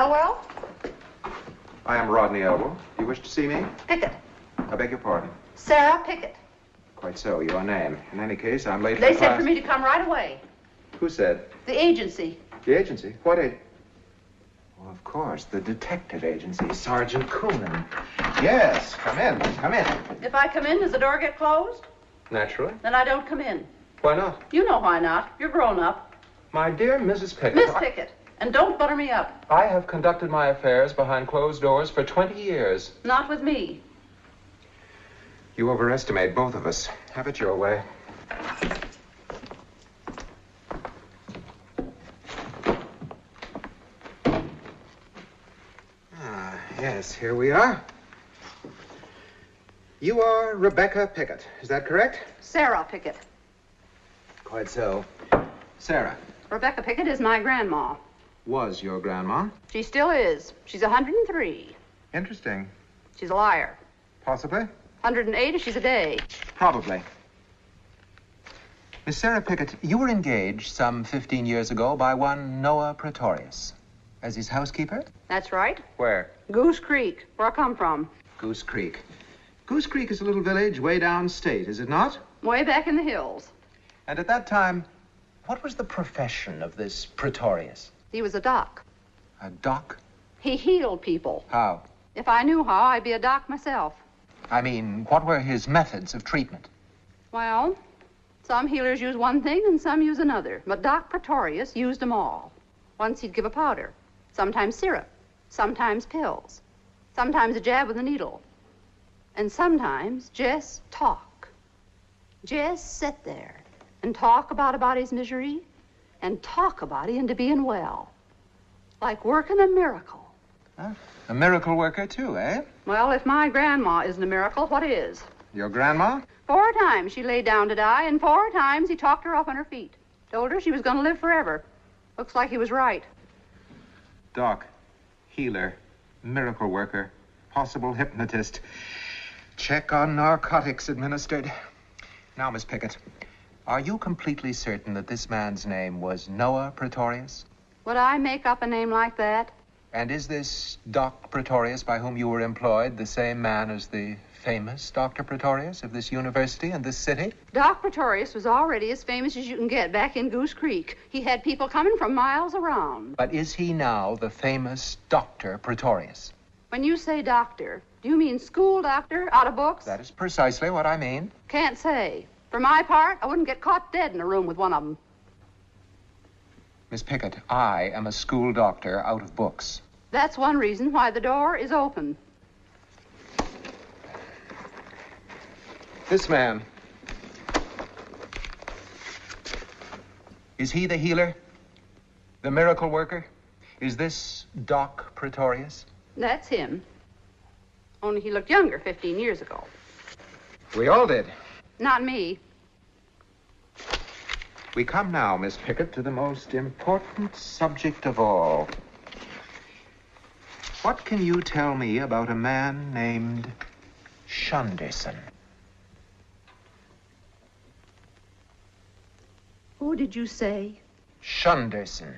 Elwell? I am Rodney Elwell. Do you wish to see me? Pickett. I beg your pardon. Sarah Pickett. Quite so, your name. In any case, I'm late for They class. said for me to come right away. Who said? The agency. The agency? What agency? Well, of course, the detective agency, Sergeant Cronyn. Yes, come in, come in. If I come in, does the door get closed? Naturally. Then I don't come in. Why not? You know why not. You're grown up. My dear Mrs. Pickett. Miss Pickett. And don't butter me up. I have conducted my affairs behind closed doors for 20 years. Not with me. You overestimate both of us. Have it your way. Yes, here we are. You are Rebecca Pickett, is that correct? Sarah Pickett. Quite so. Sarah. Rebecca Pickett is my grandma. Was your grandma? She still is. She's 103. Interesting. She's a liar. Possibly? 108 if she's a day. Probably. Miss Sarah Pickett, you were engaged some 15 years ago by one Noah Praetorius as his housekeeper? That's right. Where? Goose Creek, where I come from. Goose Creek. Goose Creek is a little village way downstate, is it not? Way back in the hills. And at that time, what was the profession of this Praetorius? He was a doc. A doc? He healed people. How? If I knew how, I'd be a doc myself. I mean, what were his methods of treatment? Well, some healers use one thing and some use another. But Doc Praetorius used them all. Once he'd give a powder, sometimes syrup, sometimes pills, sometimes a jab with a needle, and sometimes just talk. Just sit there and talk about a body's misery and talk a body into being well. Like working a miracle. Huh? A miracle worker, too, eh? Well, if my grandma isn't a miracle, what is? Your grandma? 4 times she lay down to die, and 4 times he talked her up on her feet. Told her she was going to live forever. Looks like he was right. Doc, healer, miracle worker, possible hypnotist. Check on narcotics administered. Now, Miss Pickett, are you completely certain that this man's name was Noah Praetorius? Would I make up a name like that? And is this Doc Praetorius by whom you were employed the same man as the famous Dr. Praetorius of this university and this city? Doc Praetorius was already as famous as you can get back in Goose Creek. He had people coming from miles around. But is he now the famous Dr. Praetorius? When you say doctor, do you mean school doctor, out of books? That is precisely what I mean. Can't say. For my part, I wouldn't get caught dead in a room with one of them. Miss Pickett, I am a school doctor out of books. That's one reason why the door is open. This man. Is he the healer? The miracle worker? Is this Doc Praetorius? That's him. Only he looked younger 15 years ago. We all did. Not me. We come now, Miss Pickett, to the most important subject of all. What can you tell me about a man named Shunderson? Who did you say? Shunderson.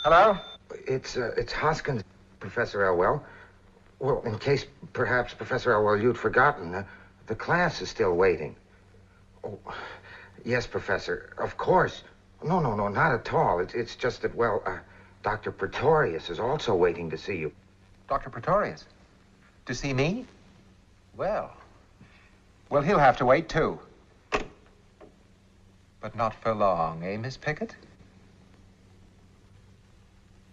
Hello? It's Hoskins, Professor Elwell. Well, in case perhaps, Professor Elwell, you'd forgotten, the class is still waiting. Oh, yes, Professor, of course. No, not at all. It's just that, well, Dr. Praetorius is also waiting to see you. Dr. Praetorius? To see me? Well, he'll have to wait, too. But not for long, eh, Miss Pickett?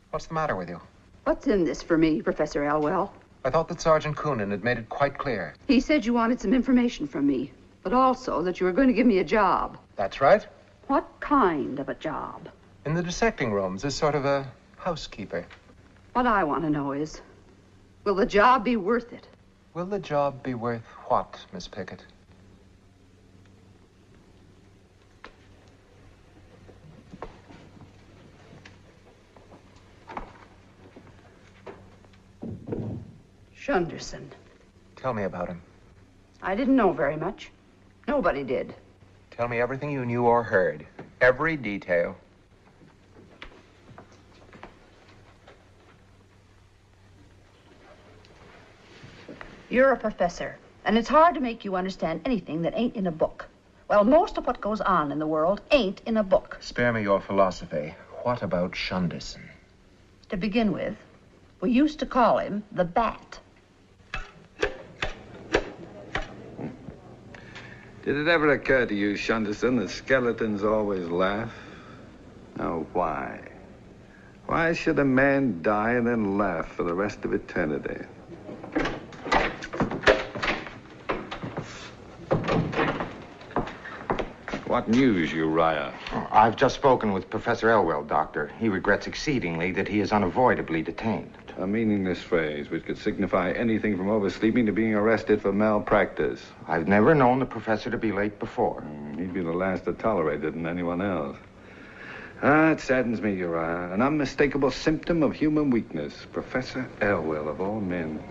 What's the matter with you? What's in this for me, Professor Elwell? I thought that Sergeant Cronyn had made it quite clear. He said you wanted some information from me, but also that you were going to give me a job. That's right. What kind of a job? In the dissecting rooms, as sort of a housekeeper. What I want to know is, will the job be worth it? Will the job be worth what, Miss Pickett? Shunderson. Tell me about him. I didn't know very much. Nobody did. Tell me everything you knew or heard. Every detail. You're a professor, and it's hard to make you understand anything that ain't in a book. Well, most of what goes on in the world ain't in a book. Spare me your philosophy. What about Shunderson? To begin with, we used to call him the Bat. Did it ever occur to you, Shunderson, that skeletons always laugh? Now, why? Why should a man die and then laugh for the rest of eternity? What news, Uriah? Oh, I've just spoken with Professor Elwell, Doctor. He regrets exceedingly that he is unavoidably detained. A meaningless phrase which could signify anything from oversleeping to being arrested for malpractice. I've never known the professor to be late before. He'd be the last to tolerate it than anyone else. Ah, it saddens me, Uriah. An unmistakable symptom of human weakness. Professor Elwell, of all men.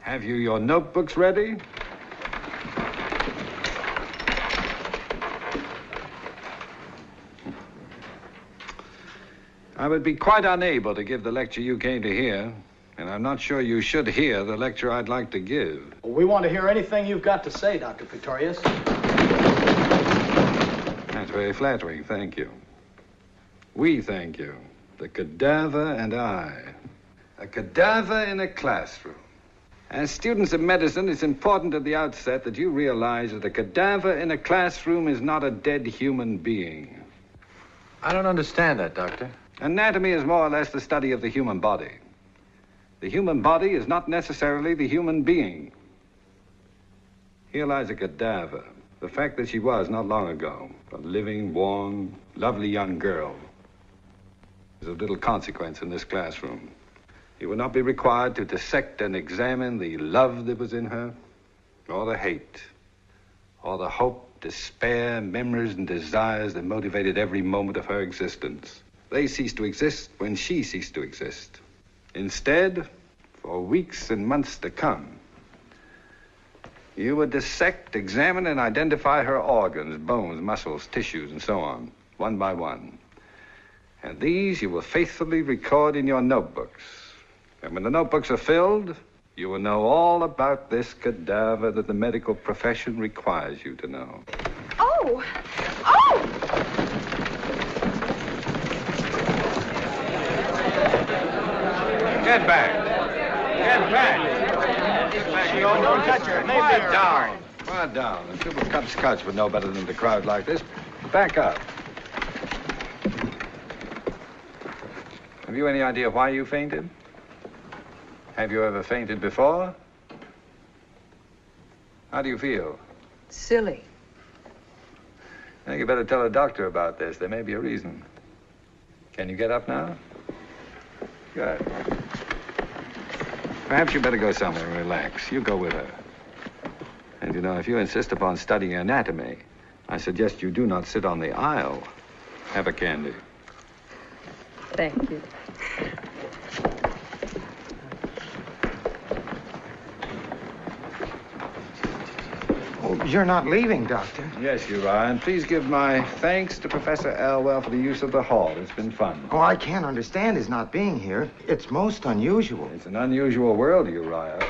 Have you your notebooks ready? I would be quite unable to give the lecture you came to hear, and I'm not sure you should hear the lecture I'd like to give. We want to hear anything you've got to say, Dr. Praetorius. That's very flattering, thank you. We thank you. The cadaver and I. A cadaver in a classroom. As students of medicine, it's important at the outset that you realize that a cadaver in a classroom is not a dead human being. I don't understand that, Doctor. Anatomy is more or less the study of the human body. The human body is not necessarily the human being. Here lies a cadaver. The fact that she was, not long ago, a living, warm, lovely young girl is of little consequence in this classroom. You will not be required to dissect and examine the love that was in her, or the hate, or the hope, despair, memories, and desires that motivated every moment of her existence. They ceased to exist when she ceased to exist. Instead, for weeks and months to come, you would dissect, examine, and identify her organs, bones, muscles, tissues, and so on, one by one. And these you will faithfully record in your notebooks. And when the notebooks are filled, you will know all about this cadaver that the medical profession requires you to know. Oh! Oh! Get back. Get back. Don't touch her. Quiet down. Quiet down. The Super Cubs Cuts would know better than to crowd like this. Back up. Have you any idea why you fainted? Have you ever fainted before? How do you feel? Silly. I think you better tell a doctor about this. There may be a reason. Can you get up now? Good. Perhaps you better go somewhere and relax. You go with her. And you know, if you insist upon studying anatomy, I suggest you do not sit on the aisle. Have a candy. Thank you. You're not leaving, Doctor. Yes, you are. And please give my thanks to Professor Elwell for the use of the hall. It's been fun. Oh, I can't understand his not being here. It's most unusual. It's an unusual world, Uriah.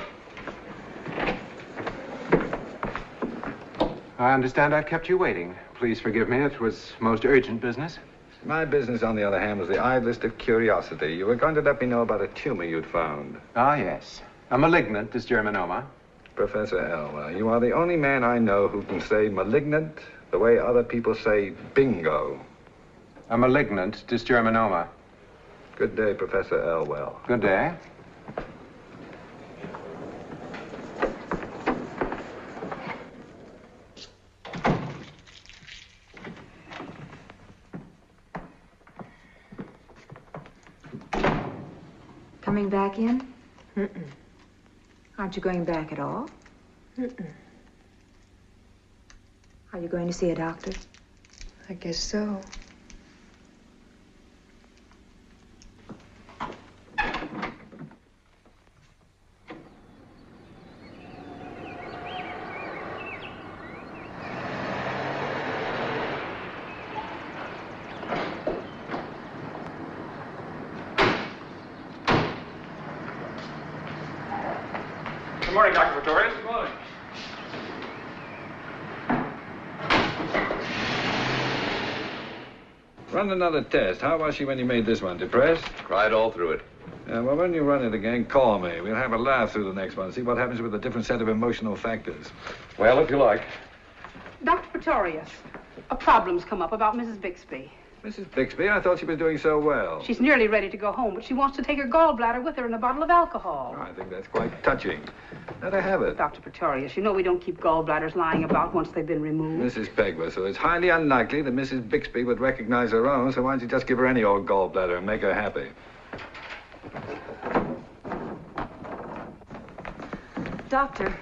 I understand I've kept you waiting. Please forgive me. It was most urgent business. My business, on the other hand, was the idlest of curiosity. You were going to let me know about a tumor you'd found. Ah, yes. A malignant dysgerminoma. Professor Elwell, you are the only man I know who can say malignant the way other people say bingo. A malignant dysgerminoma. Good day, Professor Elwell. Good day. coming back in? Mm-mm. Aren't you going back at all? Mm-mm. Are you going to see a doctor? I guess so. Good morning, Dr. Praetorius. Good morning. Run another test. How was she when you made this one? Depressed? Cried all through it. Well, when you run it again, call me. We'll have a laugh through the next one. See what happens with a different set of emotional factors. Well, if you like. Dr. Praetorius, a problem's come up about Mrs. Bixby. Mrs. Bixby, I thought she was doing so well. She's nearly ready to go home, but she wants to take her gallbladder with her and a bottle of alcohol. I think that's quite touching. Let her have it. Dr. Praetorius, you know we don't keep gallbladders lying about once they've been removed. Mrs. Pegler, it's highly unlikely that Mrs. Bixby would recognize her own, so why don't you just give her any old gallbladder and make her happy? Doctor,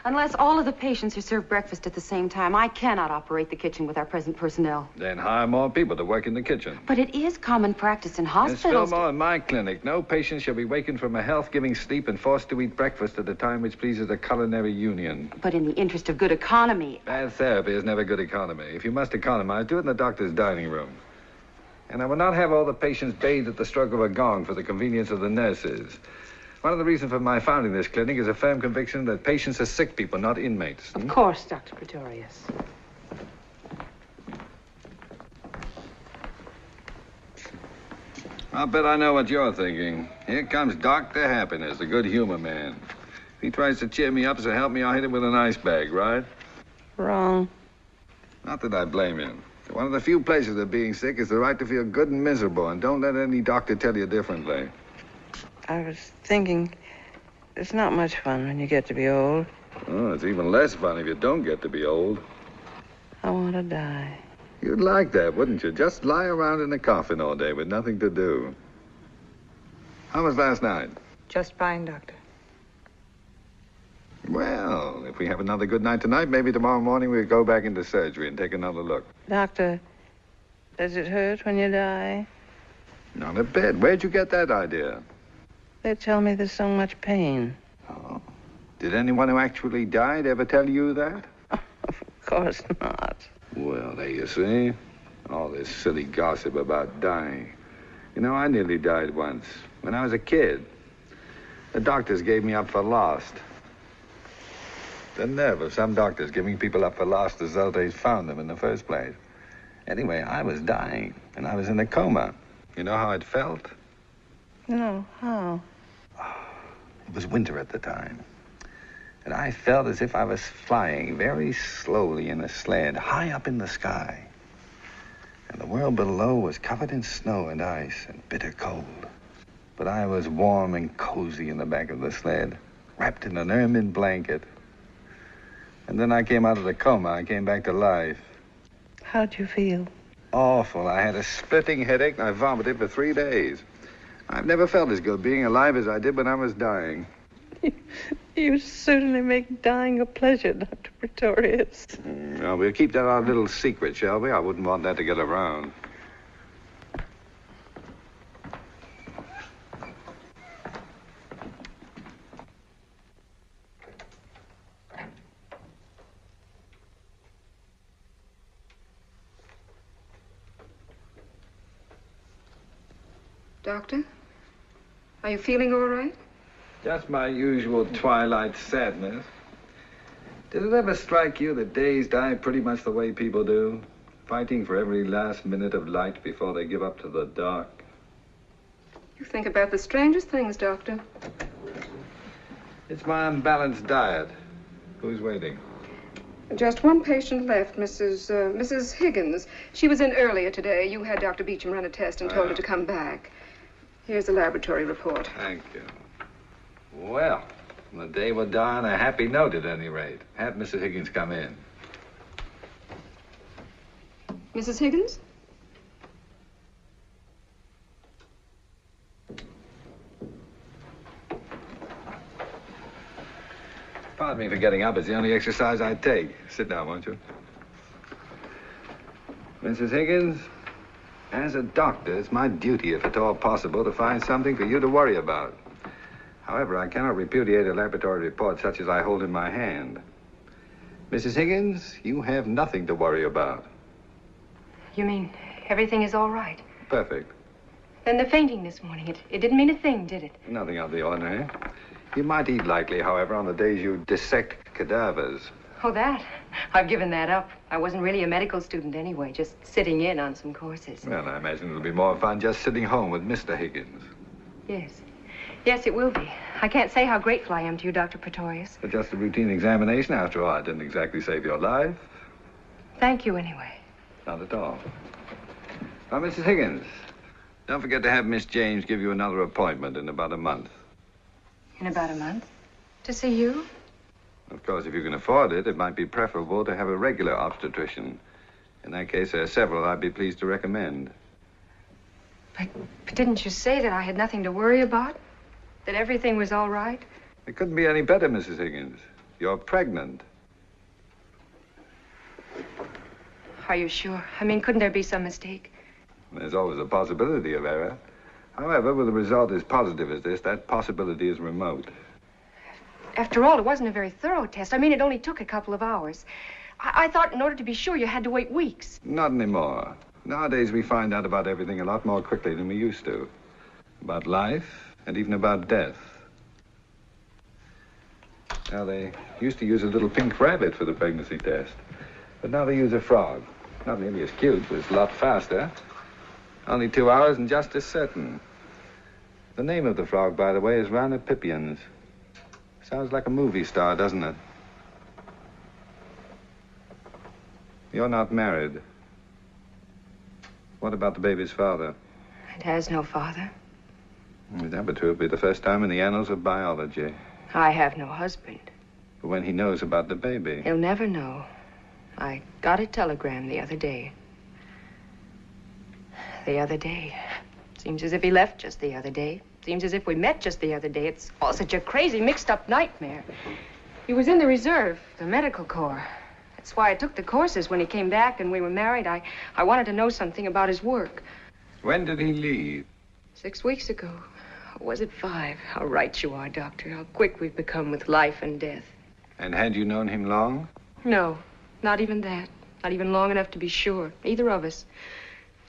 unless all of the patients are served breakfast at the same time, I cannot operate the kitchen with our present personnel. Then hire more people to work in the kitchen. But it is common practice in Miss hospitals. Fillmore, in my clinic, no patient shall be wakened from a health-giving sleep and forced to eat breakfast at a time which pleases the culinary union. But in the interest of good economy. Bad therapy is never good economy. If you must economize, do it in the doctor's dining room. And I will not have all the patients bathed at the stroke of a gong for the convenience of the nurses. One of the reasons for my founding this clinic is a firm conviction that patients are sick people, not inmates. Of course, Dr. Praetorius. I'll bet I know what you're thinking. Here comes Dr. Happiness, the good humor man. If he tries to cheer me up, so help me, I'll hit him with an ice bag, right? Wrong. Not that I blame you. One of the few pleasures of being sick is the right to feel good and miserable, and don't let any doctor tell you differently. I was thinking, it's not much fun when you get to be old. Oh, it's even less fun if you don't get to be old. I want to die. You'd like that, wouldn't you? Just lie around in a coffin all day with nothing to do. How was last night? Just fine, Doctor. Well, if we have another good night tonight, maybe tomorrow morning we'll go back into surgery and take another look. Doctor, does it hurt when you die? Not a bit. Where'd you get that idea? They tell me there's so much pain. Oh. Did anyone who actually died ever tell you that? Of course not. Well, there you see. All this silly gossip about dying. You know, I nearly died once. When I was a kid. The doctors gave me up for lost. The nerve of some doctors giving people up for lost as though they'd found them in the first place. Anyway, I was dying, and I was in a coma. You know how it felt? No, how? It was winter at the time. And I felt as if I was flying very slowly in a sled high up in the sky. And the world below was covered in snow and ice and bitter cold. But I was warm and cozy in the back of the sled, wrapped in an ermine blanket. And then I came out of the coma. I came back to life. How'd you feel? Awful. I had a splitting headache and I vomited for 3 days. I've never felt as good being alive as I did when I was dying. You certainly make dying a pleasure, Dr. Praetorius. Well, we'll keep that our little secret, shall we? I wouldn't want that to get around. Doctor, are you feeling all right? Just my usual twilight sadness. Did it ever strike you that days die pretty much the way people do? Fighting for every last minute of light before they give up to the dark. You think about the strangest things, Doctor. It's my unbalanced diet. Who's waiting? Just one patient left, Mrs. Higgins. She was in earlier today. You had Dr. Beecham run a test and told her to come back. Here's the laboratory report. Thank you. Well, the day will die on a happy note at any rate. Have Mrs. Higgins come in. Mrs. Higgins? Pardon me for getting up. It's the only exercise I take. Sit down, won't you? Mrs. Higgins, as a doctor, it's my duty, if at all possible, to find something for you to worry about. However, I cannot repudiate a laboratory report such as I hold in my hand. Mrs. Higgins, you have nothing to worry about. You mean everything is all right? Perfect. Then the fainting this morning, it didn't mean a thing, did it? Nothing out of the ordinary. You might eat lightly, however, on the days you dissect cadavers. Oh, that? I've given that up. I wasn't really a medical student anyway, just sitting in on some courses. Well, I imagine it'll be more fun just sitting home with Mr. Higgins. Yes. Yes, it will be. I can't say how grateful I am to you, Dr. Pretorius. But just a routine examination, after all. I didn't exactly save your life. Thank you anyway. Not at all. Now, Mrs. Higgins, don't forget to have Miss James give you another appointment in about a month. In about a month? To see you? Of course, if you can afford it, it might be preferable to have a regular obstetrician. In that case, there are several I'd be pleased to recommend. But didn't you say that I had nothing to worry about? That everything was all right? It couldn't be any better, Mrs. Higgins. You're pregnant. Are you sure? I mean, couldn't there be some mistake? There's always a possibility of error. However, with a result as positive as this, that possibility is remote. After all, it wasn't a very thorough test. I mean, it only took a couple of hours. I thought in order to be sure you had to wait weeks. Not anymore. Nowadays, we find out about everything a lot more quickly than we used to. About life, and even about death. Now, they used to use a little pink rabbit for the pregnancy test. But now they use a frog. Not nearly as cute, but it's a lot faster. Only 2 hours and just as certain. The name of the frog, by the way, is Rhinopipians. Sounds like a movie star, doesn't it? You're not married. What about the baby's father? It has no father. If that were true, it'd be the first time in the annals of biology. I have no husband. But when he knows about the baby... He'll never know. I got a telegram the other day. The other day. Seems as if he left just the other day. Seems as if we met just the other day. It's all such a crazy, mixed-up nightmare. He was in the reserve, the medical corps. That's why I took the courses when he came back and we were married. I wanted to know something about his work. When did he leave? 6 weeks ago. Or was it 5? How right you are, Doctor. How quick we've become with life and death. And had you known him long? No, not even that. Not even long enough to be sure. Either of us.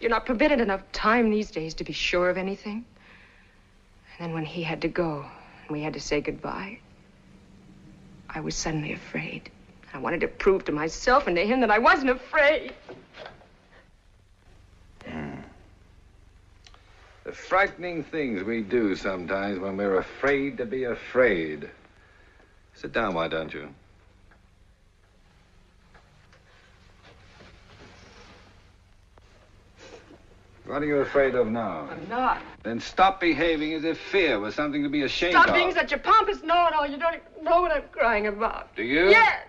You're not permitted enough time these days to be sure of anything. And then when he had to go, and we had to say goodbye, I was suddenly afraid. I wanted to prove to myself and to him that I wasn't afraid. The frightening things we do sometimes when we're afraid to be afraid. Sit down, why don't you? What are you afraid of now? I'm not. Then stop behaving as if fear was something to be ashamed of. Stop being such a pompous know-it-all. You don't even know what I'm crying about. Do you? Yes.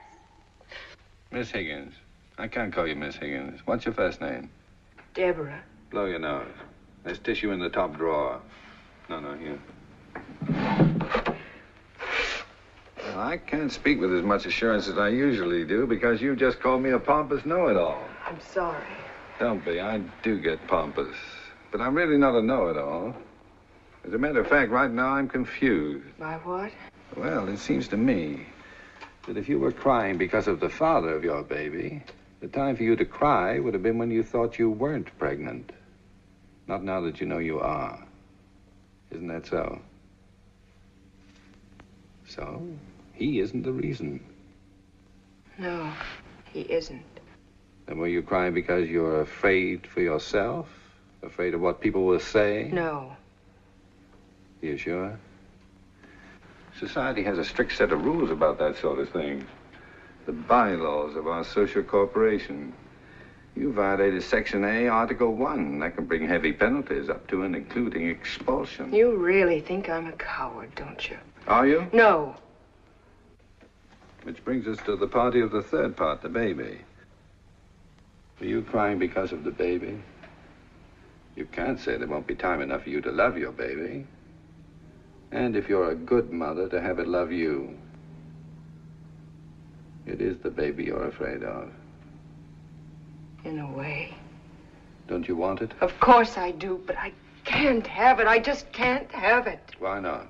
Miss Higgins. I can't call you Miss Higgins. What's your first name? Deborah. Blow your nose. There's tissue in the top drawer. No, here. Well, I can't speak with as much assurance as I usually do because you just called me a pompous know-it-all. I'm sorry. Don't be. I do get pompous. But I'm really not a know-it-all. As a matter of fact, right now I'm confused. By what? Well, it seems to me that if you were crying because of the father of your baby, the time for you to cry would have been when you thought you weren't pregnant. Not now that you know you are. Isn't that so? So, he isn't the reason. No, he isn't. And were you crying because you're afraid for yourself? Afraid of what people will say? No. You sure? Society has a strict set of rules about that sort of thing. The bylaws of our social corporation. You violated Section A, Article 1. That can bring heavy penalties up to and including expulsion. You really think I'm a coward, don't you? Are you? No. Which brings us to the party of the third part, the baby. Were you crying because of the baby? You can't say there won't be time enough for you to love your baby. And if you're a good mother, to have it love you. It is the baby you're afraid of. In a way. Don't you want it? Of course I do, but I can't have it. I just can't have it. Why not?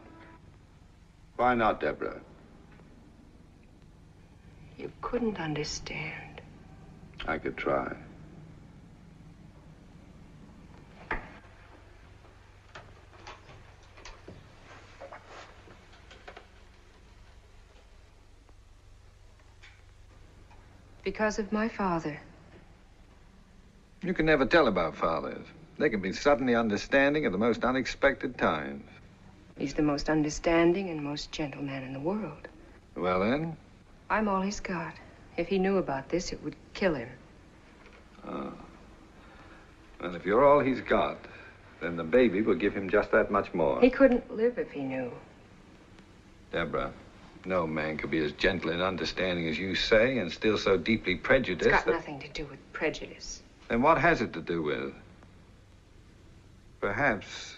Why not, Deborah? You couldn't understand. I could try. Because of my father. You can never tell about fathers. They can be suddenly understanding at the most unexpected times. He's the most understanding and most gentle man in the world. Well, then? I'm all he's got. If he knew about this, it would kill him. Oh. Well, if you're all he's got, then the baby will give him just that much more. He couldn't live if he knew. Deborah, no man could be as gentle and understanding as you say and still so deeply prejudiced. It's got nothing to do with prejudice. Then what has it to do with? Perhaps,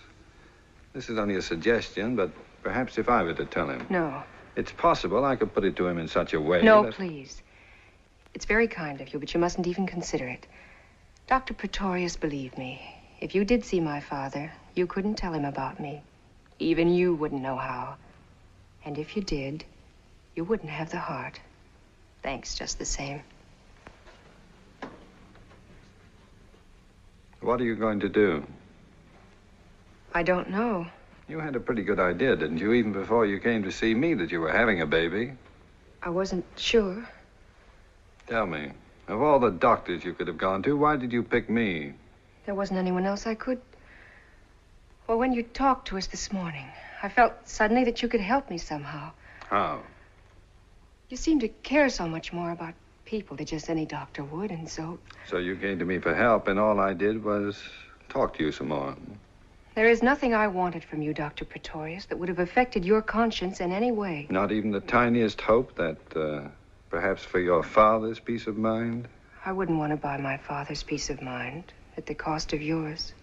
this is only a suggestion, but perhaps if I were to tell him. No. It's possible I could put it to him in such a way No, that... please. It's very kind of you, but you mustn't even consider it. Dr. Praetorius, believe me, if you did see my father, you couldn't tell him about me. Even you wouldn't know how. And if you did, you wouldn't have the heart. Thanks just the same. What are you going to do? I don't know. You had a pretty good idea, didn't you, even before you came to see me, that you were having a baby? I wasn't sure. Tell me, of all the doctors you could have gone to, why did you pick me? There wasn't anyone else I could. Well, when you talked to us this morning, I felt suddenly that you could help me somehow. How? You seem to care so much more about people than just any doctor would, and so... So you came to me for help, and all I did was talk to you some more. There is nothing I wanted from you, Dr. Praetorius, that would have affected your conscience in any way. Not even the tiniest hope that, perhaps for your father's peace of mind? I wouldn't want to buy my father's peace of mind at the cost of yours.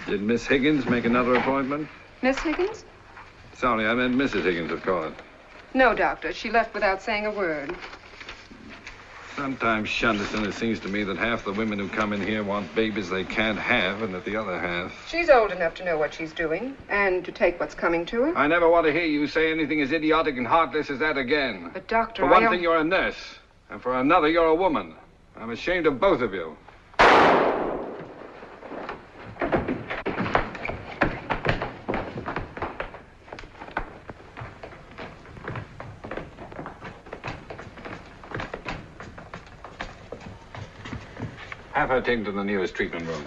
Did Miss Higgins make another appointment? Miss Higgins? Sorry, I meant Mrs. Higgins, of course. No, Doctor. She left without saying a word. Sometimes, Shunderson, it seems to me that half the women who come in here want babies they can't have, and that the other half... She's old enough to know what she's doing, and to take what's coming to her. I never want to hear you say anything as idiotic and heartless as that again. But, Doctor, For one thing, you're a nurse, and for another, you're a woman. I'm ashamed of both of you. Have her taken to the nearest treatment room.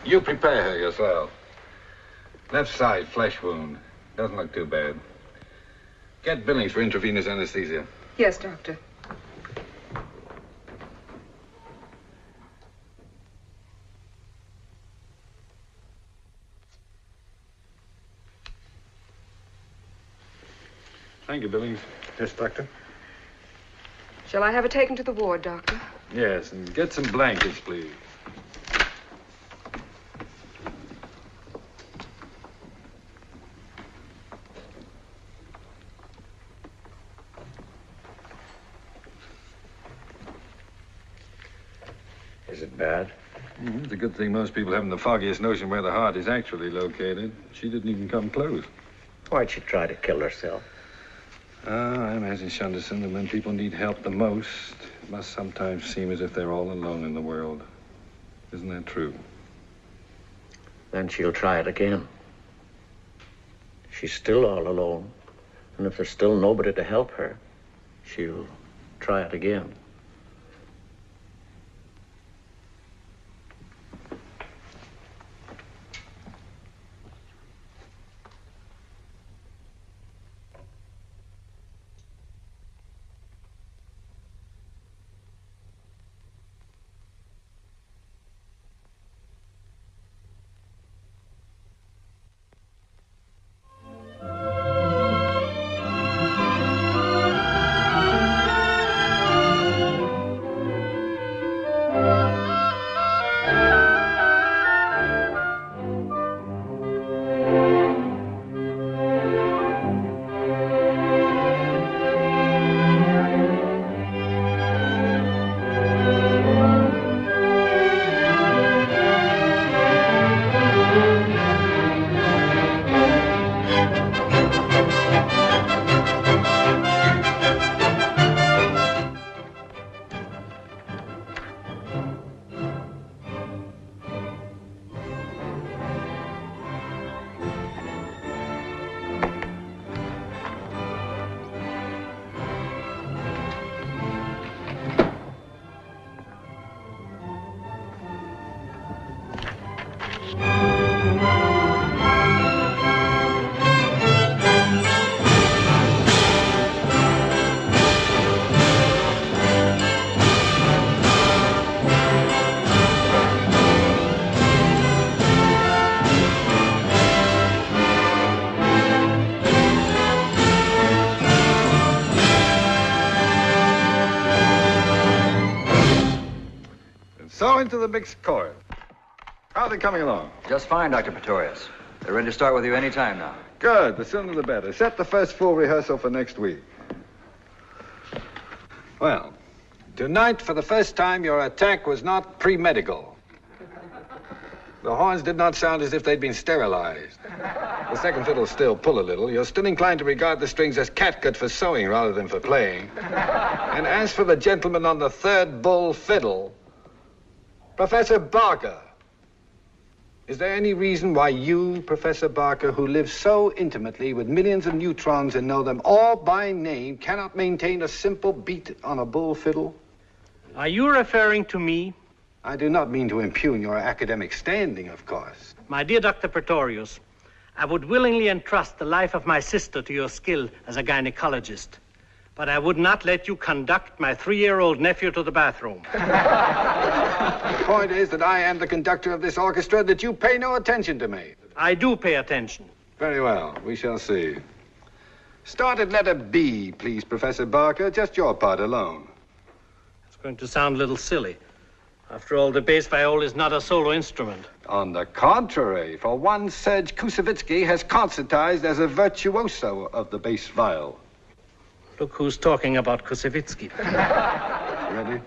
You prepare her yourself. Left side, flesh wound. Doesn't look too bad. Get Billings for intravenous anesthesia. Yes, Doctor. Thank you, Billings. Yes, Doctor. Shall I have her taken to the ward, Doctor? Yes, and get some blankets, please. Is it bad? It's a good thing most people haven't the foggiest notion where the heart is actually located. She didn't even come close. Why'd she try to kill herself? I imagine, Shunderson, that when people need help the most, it must sometimes seem as if they're all alone in the world. Isn't that true? Then she'll try it again. She's still all alone. And if there's still nobody to help her, she'll try it again. So into the mixed chorus. How are they coming along? Just fine, Dr. Praetorius. They're ready to start with you any time now. Good. The sooner the better. Set the first full rehearsal for next week. Well, tonight, for the first time, your attack was not pre-medical. The horns did not sound as if they'd been sterilized. The second fiddle still pull a little. You're still inclined to regard the strings as catgut for sewing rather than for playing. And as for the gentleman on the third bull fiddle, Professor Barker, is there any reason why you, Professor Barker, who live so intimately with millions of neutrons and know them all by name, cannot maintain a simple beat on a bull fiddle? Are you referring to me? I do not mean to impugn your academic standing, of course. My dear Dr. Praetorius, I would willingly entrust the life of my sister to your skill as a gynecologist, but I would not let you conduct my 3-year-old nephew to the bathroom. The point is that I am the conductor of this orchestra, that you pay no attention to me. I do pay attention. Very well. We shall see. Start at letter B, please, Professor Barker. Just your part alone. It's going to sound a little silly. After all, the bass viol is not a solo instrument. On the contrary, for one, Serge Koussevitzky has concertized as a virtuoso of the bass viol. Look who's talking about Koussevitzky. Ready?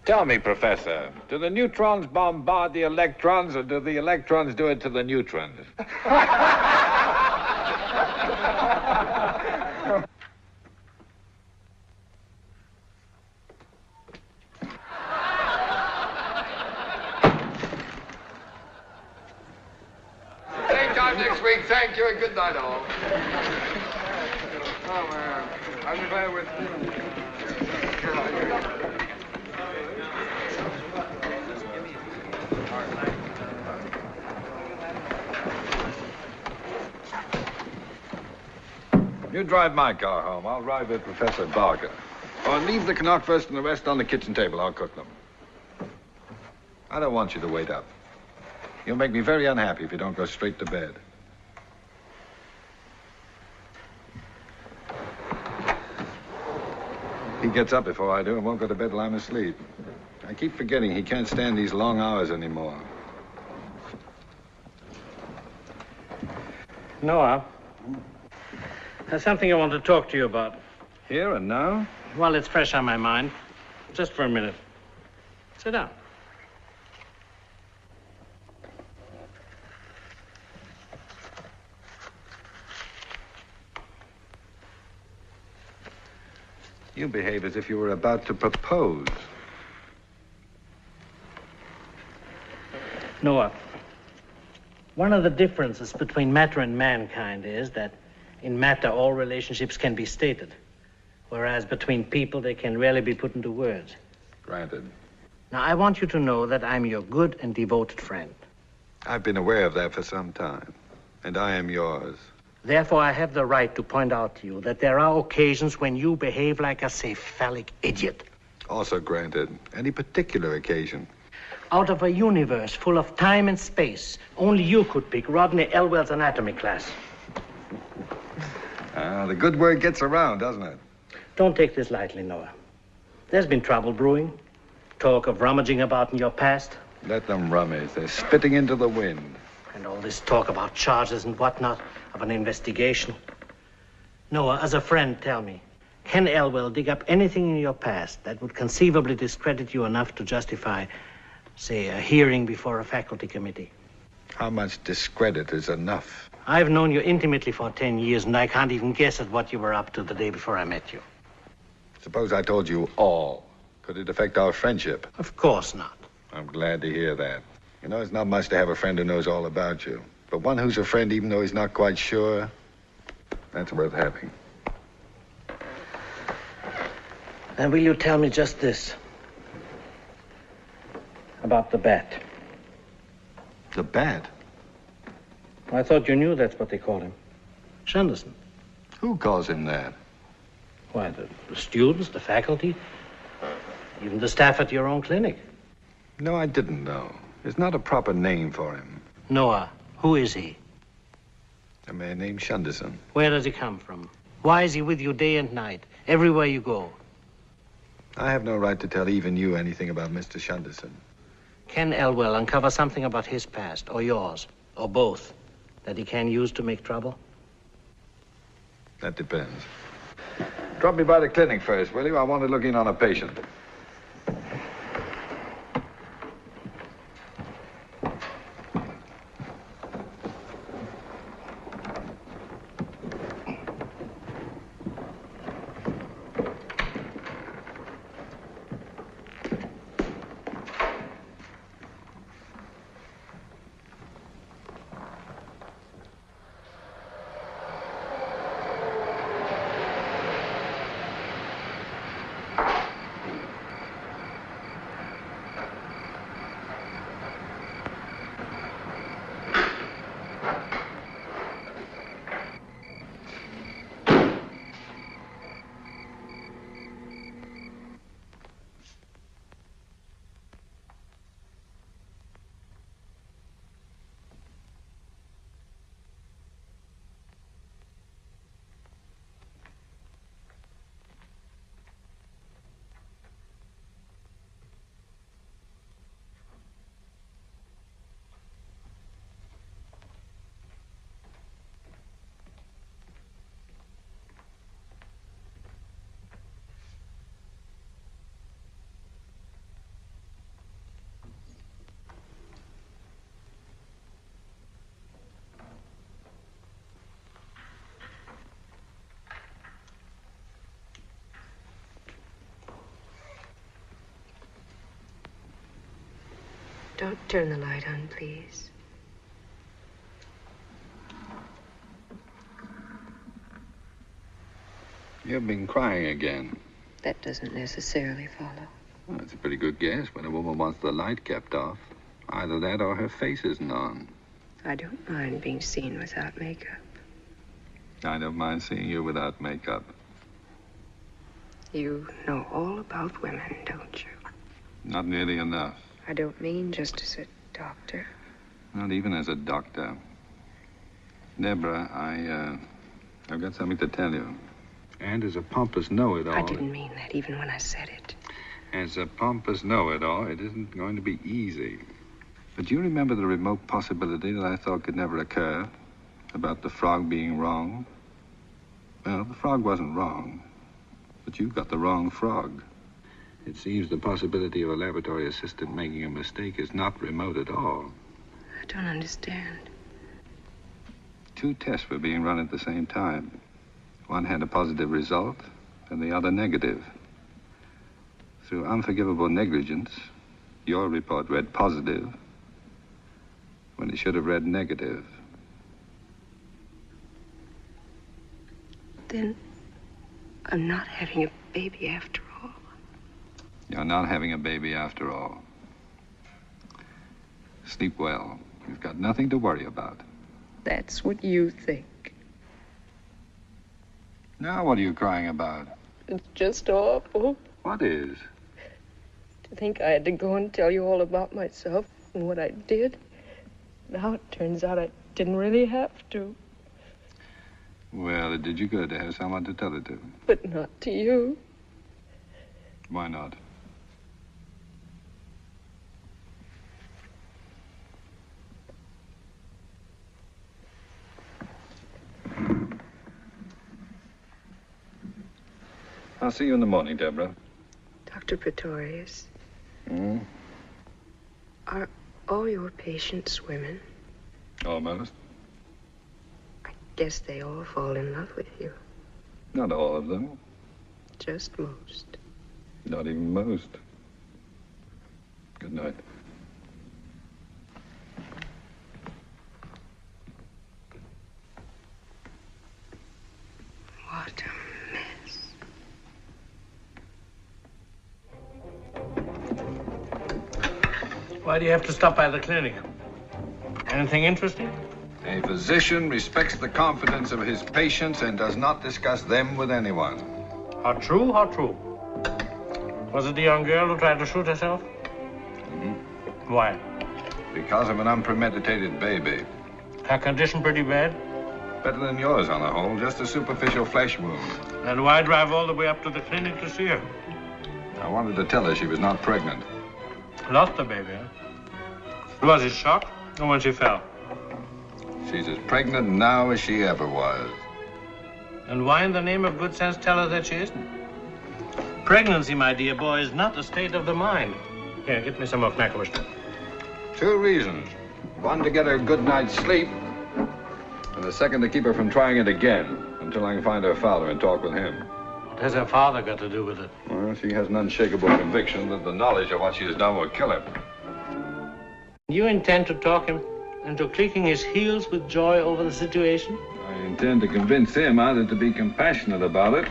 Tell me, Professor, do the neutrons bombard the electrons, or do the electrons do it to the neutrons? Same time next week. Thank you and good night, all. Oh, man. I'm glad with You drive my car home. I'll ride with Professor Barker. Or leave the Canuck first and the rest on the kitchen table. I'll cook them. I don't want you to wait up. You'll make me very unhappy if you don't go straight to bed. He gets up before I do and won't go to bed till I'm asleep. I keep forgetting he can't stand these long hours anymore. Noah, there's something I want to talk to you about. Here and now? Well, it's fresh on my mind. Just for a minute. Sit down. You behave as if you were about to propose. Noah, one of the differences between matter and mankind is that in matter all relationships can be stated, whereas between people they can rarely be put into words. Granted. Now, I want you to know that I'm your good and devoted friend. I've been aware of that for some time, and I am yours. Therefore, I have the right to point out to you that there are occasions when you behave like a cephalic idiot. Also granted. Any particular occasion? Out of a universe full of time and space, only you could pick Rodney Elwell's anatomy class. The good word gets around, doesn't it? Don't take this lightly, Noah. There's been trouble brewing. Talk of rummaging about in your past. Let them rummage. They're spitting into the wind. And all this talk about charges and whatnot, of an investigation. Noah, as a friend, tell me, can Elwell dig up anything in your past that would conceivably discredit you enough to justify, say, a hearing before a faculty committee? How much discredit is enough? I've known you intimately for 10 years, and I can't even guess at what you were up to the day before I met you. Suppose I told you all. Could it affect our friendship? Of course not. I'm glad to hear that. You know, it's not much to have a friend who knows all about you. But one who's a friend even though he's not quite sure, that's worth having. And will you tell me just this? About the bat. The bat? I thought you knew that's what they call him. Shanderson. Who calls him that? Why, the students, the faculty, even the staff at your own clinic. No, I didn't know. There's not a proper name for him. Noah, who is he? A man named Shanderson. Where does he come from? Why is he with you day and night, everywhere you go? I have no right to tell even you anything about Mr. Shanderson. Can Elwell uncover something about his past, or yours, or both, that he can use to make trouble? That depends. Drop me by the clinic first, will you? I want to look in on a patient. Don't turn the light on, please. You've been crying again. That doesn't necessarily follow. Well, that's a pretty good guess when a woman wants the light kept off. Either that or her face isn't on. I don't mind being seen without makeup. I don't mind seeing you without makeup. You know all about women, don't you? Not nearly enough. I don't mean just as a doctor. Not even as a doctor. Deborah, I've got something to tell you. And as a pompous know-it-all... I didn't mean that even when I said it. As a pompous know-it-all, it isn't going to be easy. But do you remember the remote possibility that I thought could never occur? About the frog being wrong? Well, the frog wasn't wrong. But you got the wrong frog. It seems the possibility of a laboratory assistant making a mistake is not remote at all. I don't understand. 2 tests were being run at the same time. One had a positive result, and the other negative. Through unforgivable negligence, your report read positive when it should have read negative. Then I'm not having a baby after all. You're not having a baby after all. Sleep well. You've got nothing to worry about. That's what you think. Now what are you crying about? It's just awful. What is? To think I had to go and tell you all about myself and what I did. Now it turns out I didn't really have to. Well, Well, it did you good to have someone to tell it to. But not to you. Why not? I'll see you in the morning, Deborah. Dr. Praetorius, Hmm? are all your patients women? Almost. Guess they all fall in love with you. Not all of them. Just most. Not even most. Good night. What a mess. Why do you have to stop by the clinic? Anything interesting? A physician respects the confidence of his patients and does not discuss them with anyone. How true, how true. Was it the young girl who tried to shoot herself? Mm-hmm. Why? Because of an unpremeditated baby. Her condition pretty bad? Better than yours on the whole, just a superficial flesh wound. Then why drive all the way up to the clinic to see her? I wanted to tell her she was not pregnant. Lost the baby, huh? Was it shock or when she fell? She's as pregnant now as she ever was. And why in the name of good sense tell her that she isn't? Pregnancy, my dear boy, is not a state of the mind. Here, get me some of McAllister. 2 reasons. One, to get her a good night's sleep. And the second, to keep her from trying it again until I can find her father and talk with him. What has her father got to do with it? Well, she has an unshakable conviction that the knowledge of what she has done will kill her. You intend to talk him into clicking his heels with joy over the situation? I intend to convince him either to be compassionate about it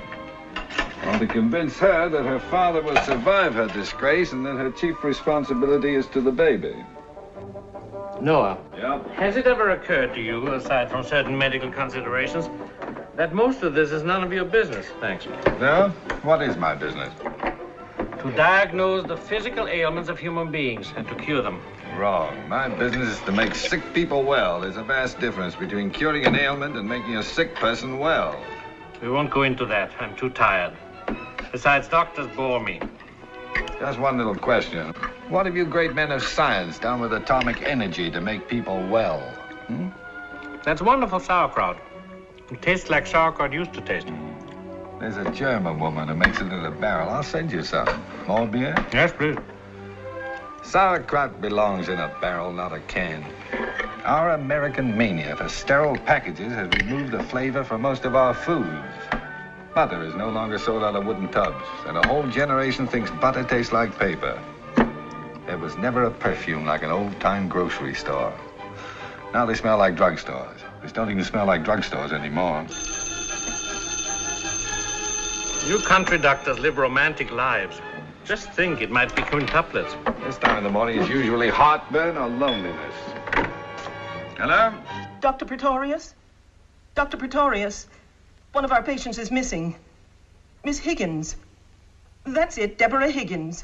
or to convince her that her father will survive her disgrace and that her chief responsibility is to the baby. Noah. Yeah? Has it ever occurred to you, aside from certain medical considerations, that most of this is none of your business? Thanks. No? What is my business? To diagnose the physical ailments of human beings and to cure them. Wrong. My business is to make sick people well. There's a vast difference between curing an ailment and making a sick person well. We won't go into that. I'm too tired. Besides, doctors bore me. Just one little question. What have you great men of science done with atomic energy to make people well? Hmm? That's wonderful sauerkraut. It tastes like sauerkraut used to taste. There's a German woman who makes it in a barrel. I'll send you some. More beer? Yes, please. Sauerkraut belongs in a barrel, not a can. Our American mania for sterile packages has removed the flavor from most of our foods. Butter is no longer sold out of wooden tubs, and a whole generation thinks butter tastes like paper. There was never a perfume like an old-time grocery store. Now they smell like drugstores. They don't even smell like drugstores anymore. You country doctors live romantic lives. Just think, it might be quintuplets. This time in the morning is usually heartburn or loneliness. Hello? Dr. Praetorius? Dr. Praetorius, one of our patients is missing. Miss Higgins. That's it, Deborah Higgins.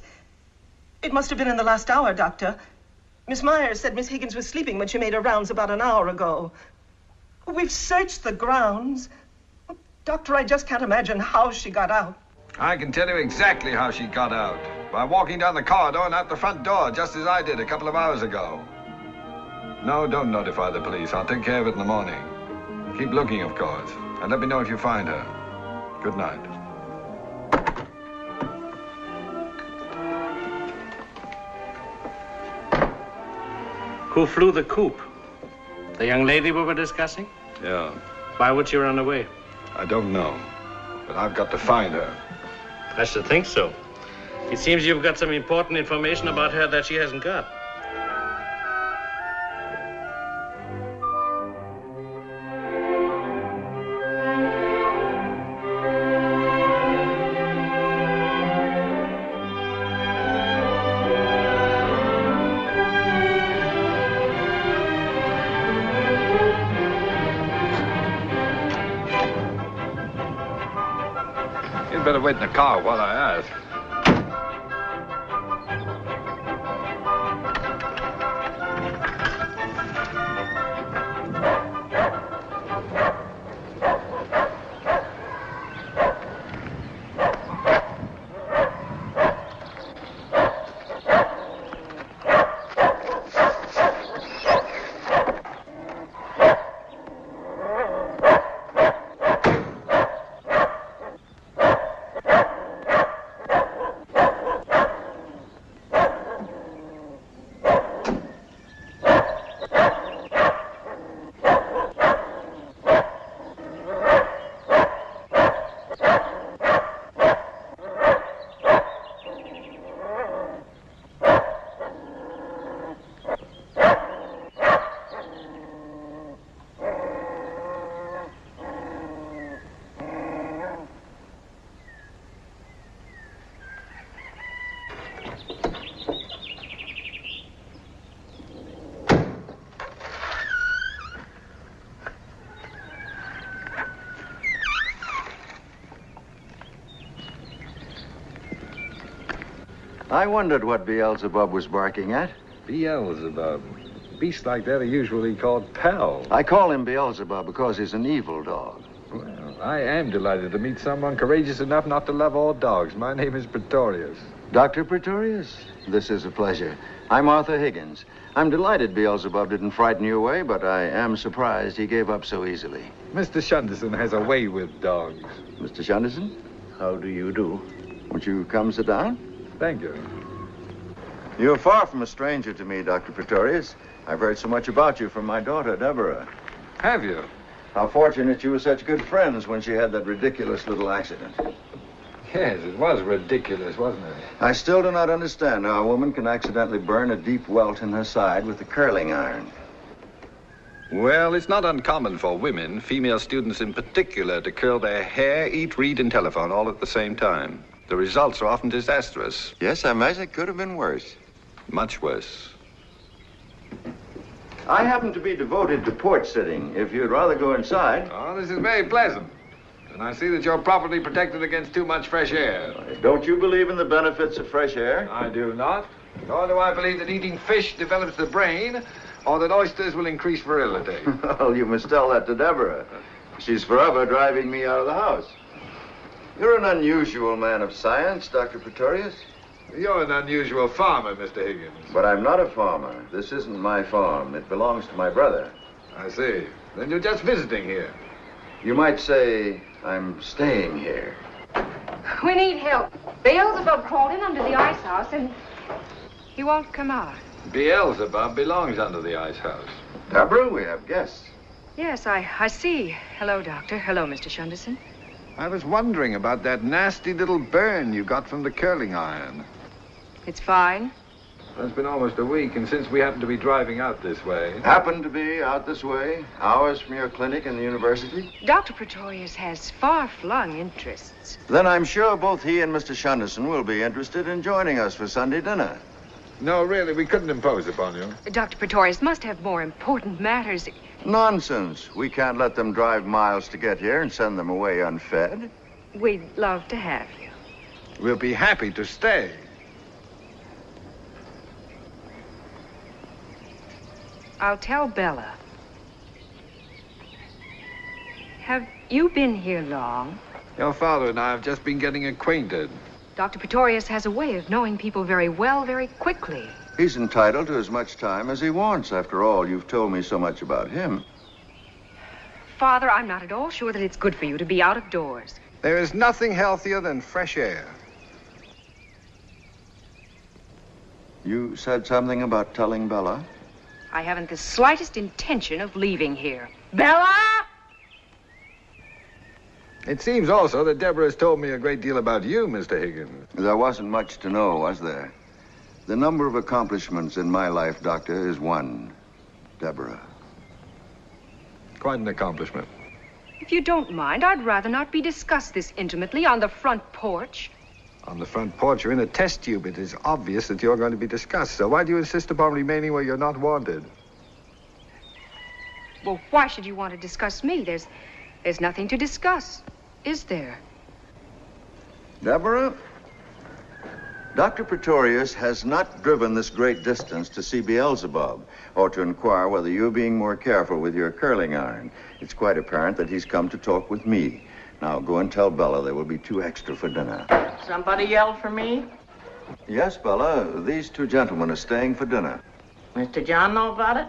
It must have been in the last hour, Doctor. Miss Myers said Miss Higgins was sleeping when she made her rounds about an hour ago. We've searched the grounds. Doctor, I just can't imagine how she got out. I can tell you exactly how she got out. By walking down the corridor and out the front door, just as I did a couple of hours ago. No, don't notify the police. I'll take care of it in the morning. Keep looking, of course. And let me know if you find her. Good night. Who flew the coop? The young lady we were discussing? Yeah. Why would she run away? I don't know. But I've got to find her. I should think so. It seems you've got some important information about her that she hasn't got. You'd better wait in the car while I ask. I wondered what Beelzebub was barking at. Beelzebub. Beasts like that are usually called pals. I call him Beelzebub because he's an evil dog. Well, I am delighted to meet someone courageous enough not to love all dogs. My name is Praetorius. Dr. Praetorius, this is a pleasure. I'm Arthur Higgins. I'm delighted Beelzebub didn't frighten you away, but I am surprised he gave up so easily. Mr. Shunderson has a way with dogs. Mr. Shunderson? How do you do? Won't you come sit down? Thank you. You're far from a stranger to me, Dr. Praetorius. I've heard so much about you from my daughter, Deborah. Have you? How fortunate you were such good friends when she had that ridiculous little accident. Yes, it was ridiculous, wasn't it? I still do not understand how a woman can accidentally burn a deep welt in her side with a curling iron. Well, it's not uncommon for women, female students in particular, to curl their hair, eat, read, and telephone all at the same time. The results are often disastrous. Yes, I imagine it could have been worse. Much worse. I happen to be devoted to porch sitting. If you'd rather go inside. Oh, this is very pleasant. And I see that you're properly protected against too much fresh air. Don't you believe in the benefits of fresh air? I do not. Nor do I believe that eating fish develops the brain, or that oysters will increase virility. Well, you must tell that to Deborah. She's forever driving me out of the house. You're an unusual man of science, Dr. Praetorius. You're an unusual farmer, Mr. Higgins. But I'm not a farmer. This isn't my farm. It belongs to my brother. I see. Then you're just visiting here. You might say I'm staying here. We need help. Beelzebub crawled in under the ice house and he won't come out. Beelzebub belongs under the ice house. Deborah, we have guests. Yes, I see. Hello, Doctor. Hello, Mr. Shunderson. I was wondering about that nasty little burn you got from the curling iron. It's fine. It's been almost a week, and since we happen to be driving out this way... Happen to be out this way, hours from your clinic in the university? Dr. Praetorius has far-flung interests. Then I'm sure both he and Mr. Shunderson will be interested in joining us for Sunday dinner. No, really, we couldn't impose upon you. Dr. Praetorius must have more important matters. Nonsense. We can't let them drive miles to get here and send them away unfed. We'd love to have you. We'll be happy to stay. I'll tell Bella. Have you been here long? Your father and I have just been getting acquainted. Dr. Praetorius has a way of knowing people very well, very quickly. He's entitled to as much time as he wants. After all, you've told me so much about him. Father, I'm not at all sure that it's good for you to be out of doors. There is nothing healthier than fresh air. You said something about telling Bella? I haven't the slightest intention of leaving here. Bella! It seems also that Deborah has told me a great deal about you, Mr. Higgins. There wasn't much to know, was there? The number of accomplishments in my life, Doctor, is one. Deborah. Quite an accomplishment. If you don't mind, I'd rather not be discussed this intimately on the front porch. On the front porch, you're in a test tube. It is obvious that you're going to be discussed. So why do you insist upon remaining where you're not wanted? Well, why should you want to discuss me? There's nothing to discuss, is there? Deborah, Dr. Praetorius has not driven this great distance to see Beelzebub or to inquire whether you're being more careful with your curling iron. It's quite apparent that he's come to talk with me. Now, go and tell Bella there will be 2 extra for dinner. Somebody yelled for me? Yes, Bella. These 2 gentlemen are staying for dinner. Mr. John know about it?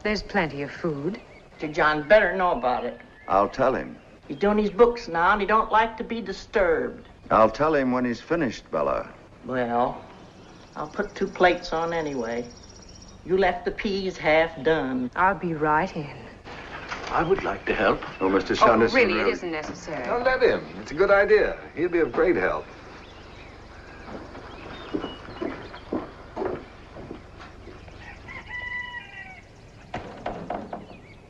There's plenty of food. Mr. John better know about it. I'll tell him. He's doing his books now, and he don't like to be disturbed. I'll tell him when he's finished, Bella. Well, I'll put 2 plates on anyway. You left the peas half done. I'll be right in. I would like to help. Oh, Mr. Shunderson. Really, it isn't necessary. Don't let him. It's a good idea. He'll be of great help.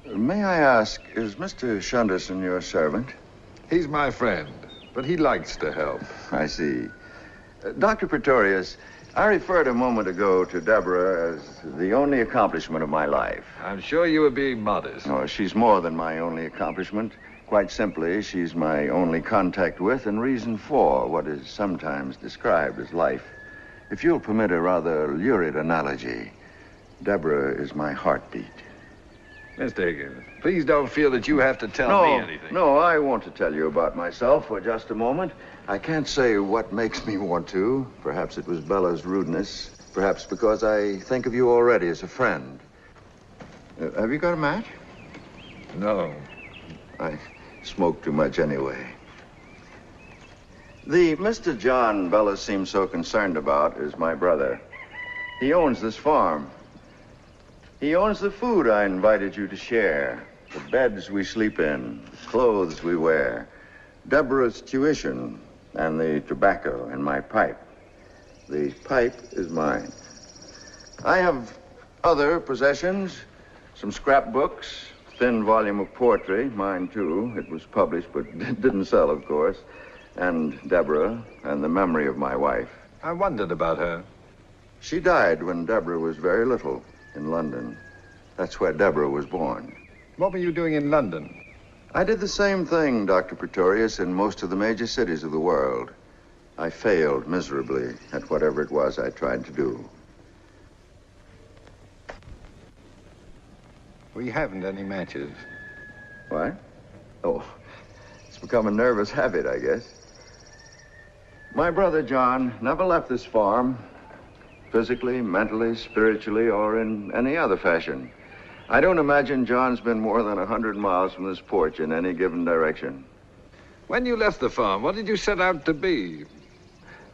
May I ask, is Mr. Shunderson your servant? He's my friend, but he likes to help. I see. Dr. Praetorius, I referred a moment ago to Deborah as the only accomplishment of my life. I'm sure you were being modest. Oh, she's more than my only accomplishment. Quite simply, she's my only contact with and reason for what is sometimes described as life. If you'll permit a rather lurid analogy, Deborah is my heartbeat. Mr. Higgins, please don't feel that you have to tell me anything. No, I want to tell you about myself for just a moment. I can't say what makes me want to. Perhaps it was Bella's rudeness. Perhaps because I think of you already as a friend. Have you got a match? No. I smoke too much anyway. The Mr. John Bella seems so concerned about is my brother. He owns this farm. He owns the food I invited you to share, the beds we sleep in, the clothes we wear, Deborah's tuition, and the tobacco in my pipe. The pipe is mine. I have other possessions, some scrapbooks, thin volume of poetry, mine too. It was published, but it didn't sell, of course. And Deborah, and the memory of my wife. I wondered about her. She died when Deborah was very little in London. That's where Deborah was born. What were you doing in London? I did the same thing, Dr. Praetorius, in most of the major cities of the world. I failed miserably at whatever it was I tried to do. We haven't any matches. What? Oh, it's become a nervous habit, I guess. My brother John never left this farm, physically, mentally, spiritually, or in any other fashion. I don't imagine John's been more than 100 miles from this porch in any given direction. When you left the farm, what did you set out to be?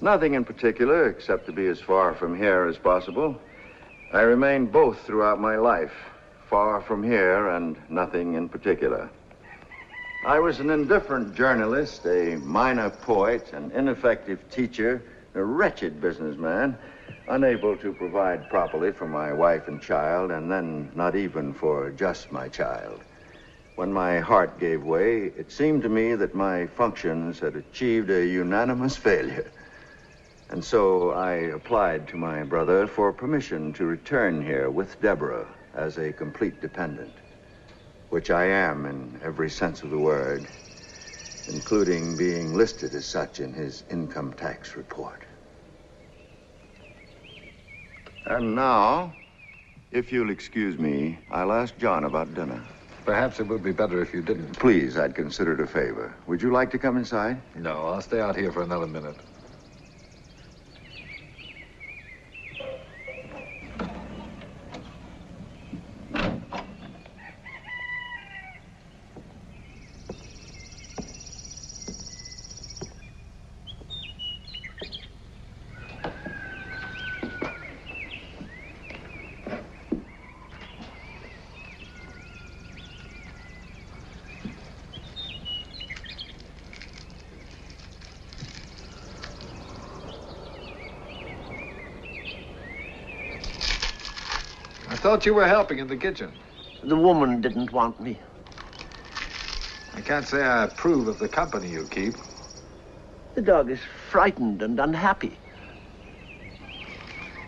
Nothing in particular, except to be as far from here as possible. I remained both throughout my life, far from here and nothing in particular. I was an indifferent journalist, a minor poet, an ineffective teacher, a wretched businessman, unable to provide properly for my wife and child, and then not even for just my child. When my heart gave way, it seemed to me that my functions had achieved a unanimous failure. And so I applied to my brother for permission to return here with Deborah as a complete dependent, which I am in every sense of the word, including being listed as such in his income tax report. And now, if you'll excuse me, I'll ask John about dinner. Perhaps it would be better if you didn't. Please, I'd consider it a favor. Would you like to come inside? No, I'll stay out here for another minute. I thought you were helping in the kitchen. The woman didn't want me. I can't say I approve of the company you keep. The dog is frightened and unhappy.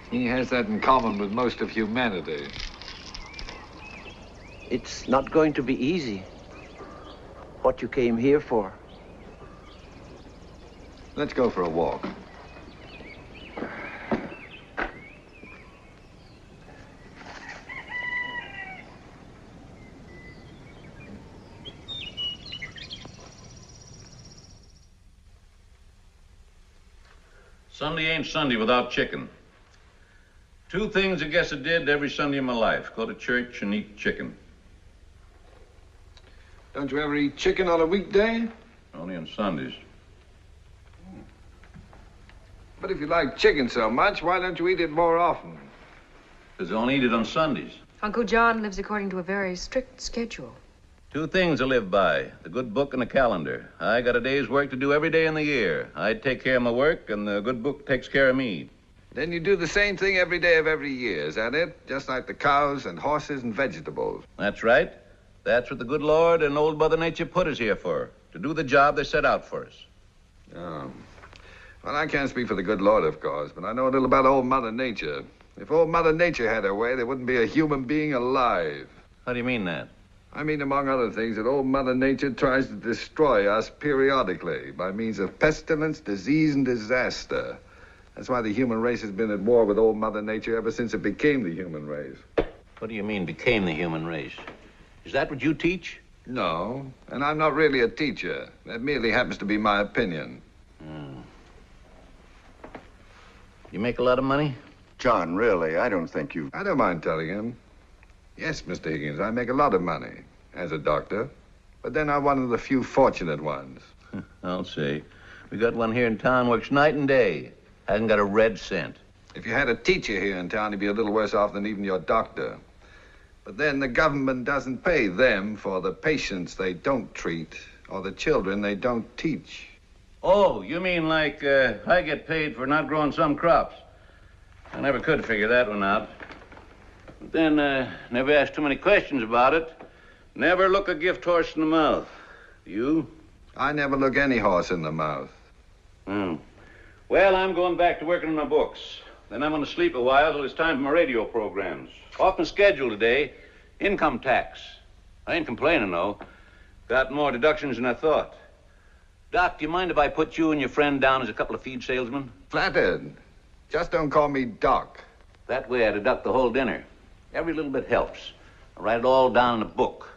He has that in common with most of humanity. It's not going to be easy. What you came here for. Let's go for a walk. Sunday ain't Sunday without chicken. Two things I guess I did every Sunday of my life. Go to church and eat chicken. Don't you ever eat chicken on a weekday? Only on Sundays. But if you like chicken so much, why don't you eat it more often? Because I only eat it on Sundays. Uncle John lives according to a very strict schedule. Two things I live by, the good book and the calendar. I got a day's work to do every day in the year. I take care of my work, and the good book takes care of me. Then you do the same thing every day of every year, is that it? Just like the cows and horses and vegetables. That's right. That's what the good Lord and old Mother Nature put us here for, to do the job they set out for us. Oh. Well, I can't speak for the good Lord, of course, but I know a little about old Mother Nature. If old Mother Nature had her way, there wouldn't be a human being alive. How do you mean that? I mean, among other things, that old Mother Nature tries to destroy us periodically by means of pestilence, disease, and disaster. That's why the human race has been at war with old Mother Nature ever since it became the human race. What do you mean, became the human race? Is that what you teach? No, and I'm not really a teacher. That merely happens to be my opinion. You make a lot of money? John, really, I don't think you... I don't mind telling him. Yes, Mr. Higgins, I make a lot of money as a doctor. But then I'm one of the few fortunate ones. I'll say. We got one here in town, works night and day. Hasn't got a red cent. If you had a teacher here in town, he'd be a little worse off than even your doctor. But then the government doesn't pay them for the patients they don't treat or the children they don't teach. Oh, you mean like I get paid for not growing some crops? I never could figure that one out. But then, never asked too many questions about it. Never look a gift horse in the mouth. You? I never look any horse in the mouth. Well, I'm going back to working on my books. Then I'm going to sleep a while till it's time for my radio programs. Off my schedule today, income tax. I ain't complaining, though. Got more deductions than I thought. Doc, do you mind if I put you and your friend down as a couple of feed salesmen? Flattered. Just don't call me Doc. That way I deduct the whole dinner. Every little bit helps. I write it all down in a book.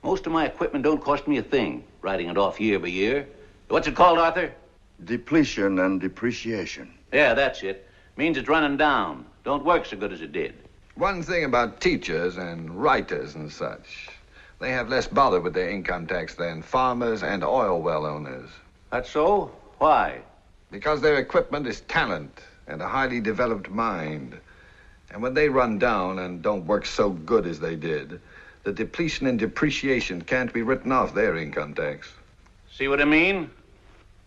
Most of my equipment don't cost me a thing, writing it off year by year. What's it called, Arthur? Depletion and depreciation. Yeah, that's it. Means it's running down. Don't work so good as it did. One thing about teachers and writers and such, they have less bother with their income tax than farmers and oil well owners. That's so? Why? Because their equipment is talent and a highly developed mind. And when they run down and don't work so good as they did, the depletion and depreciation can't be written off their income tax. See what I mean?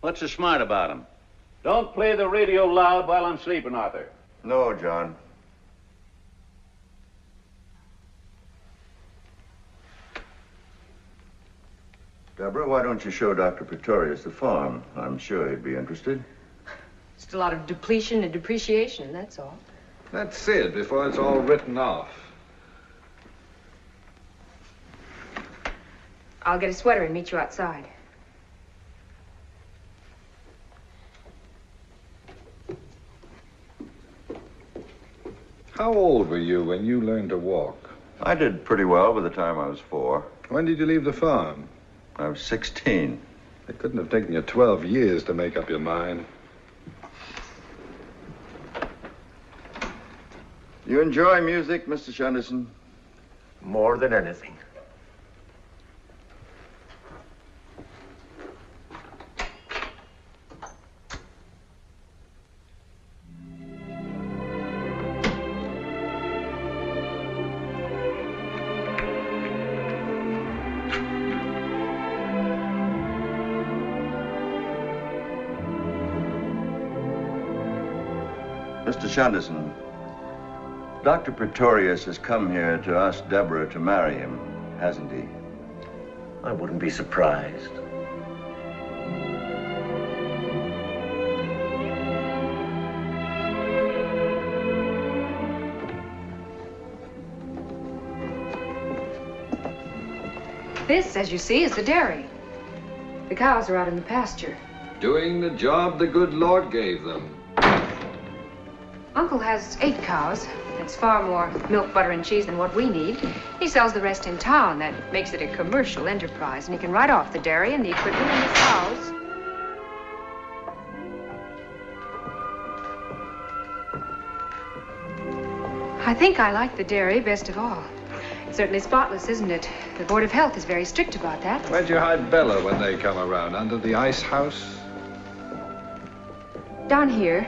What's so smart about them? Don't play the radio loud while I'm sleeping, Arthur. No, John. Deborah, why don't you show Dr. Praetorius the farm? I'm sure he'd be interested. Just a lot of depletion and depreciation, that's all. That's it, before it's all written off. I'll get a sweater and meet you outside. How old were you when you learned to walk? I did pretty well by the time I was 4. When did you leave the farm? I was 16. It couldn't have taken you 12 years to make up your mind. You enjoy music, Mr. Shenderson? More than anything. Mr. Shenderson, Dr. Praetorius has come here to ask Deborah to marry him, hasn't he? I wouldn't be surprised. This, as you see, is the dairy. The cows are out in the pasture. Doing the job the good Lord gave them. Uncle has 8 cows. That's far more milk, butter, and cheese than what we need. He sells the rest in town. That makes it a commercial enterprise, and he can write off the dairy and the equipment and the cows. I think I like the dairy best of all. It's certainly spotless, isn't it? The Board of Health is very strict about that. Where'd you hide Bella when they come around? Under the ice house? Down here.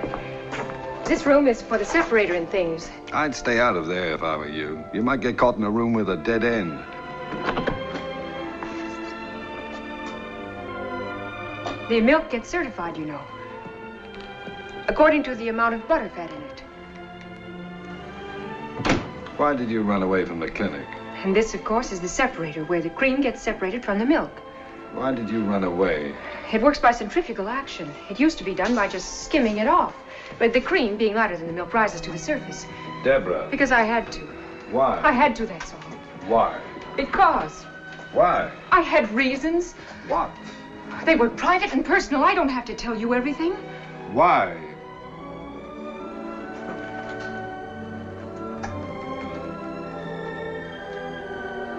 This room is for the separator and things. I'd stay out of there if I were you. You might get caught in a room with a dead end. The milk gets certified, you know. According to the amount of butter fat in it. Why did you run away from the clinic? And this, of course, is the separator, where the cream gets separated from the milk. Why did you run away? It works by centrifugal action. It used to be done by just skimming it off. But the cream, being lighter than the milk, rises to the surface. Deborah. Because I had to. Why? I had to, that's all. Why? Because. Why? I had reasons. What? They were private and personal. I don't have to tell you everything. Why?